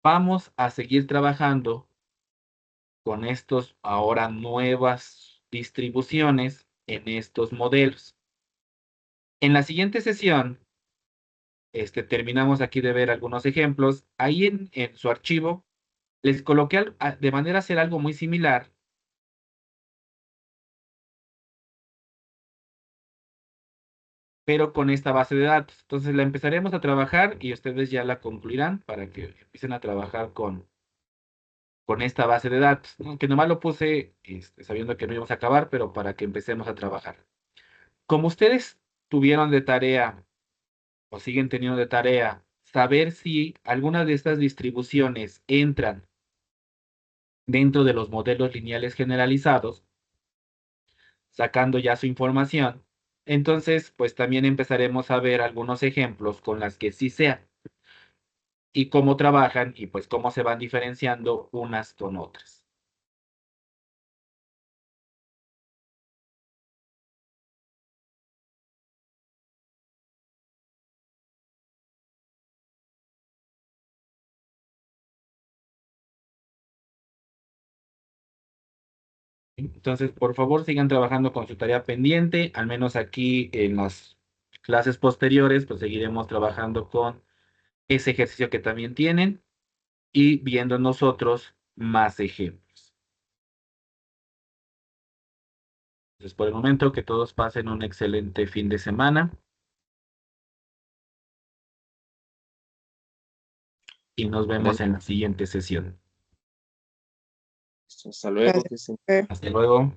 vamos a seguir trabajando con estos ahora nuevas distribuciones en estos modelos. En la siguiente sesión terminamos aquí de ver algunos ejemplos. Ahí en su archivo les coloqué de manera a hacer algo muy similar, pero con esta base de datos. Entonces la empezaremos a trabajar y ustedes ya la concluirán para que empiecen a trabajar con esta base de datos, ¿no? Que nomás lo puse sabiendo que no íbamos a acabar, pero para que empecemos a trabajar. Como ustedes tuvieron de tarea o siguen teniendo de tarea saber si algunas de estas distribuciones entran dentro de los modelos lineales generalizados, sacando ya su información, entonces pues también empezaremos a ver algunos ejemplos con las que sí sea. y cómo trabajan y pues cómo se van diferenciando unas con otras. Entonces, por favor, sigan trabajando con su tarea pendiente, al menos aquí en las clases posteriores, pues seguiremos trabajando con ese ejercicio que también tienen y viendo nosotros más ejemplos. Entonces, por el momento, que todos pasen un excelente fin de semana y nos vemos en la siguiente sesión. Hasta luego, que se Hasta luego.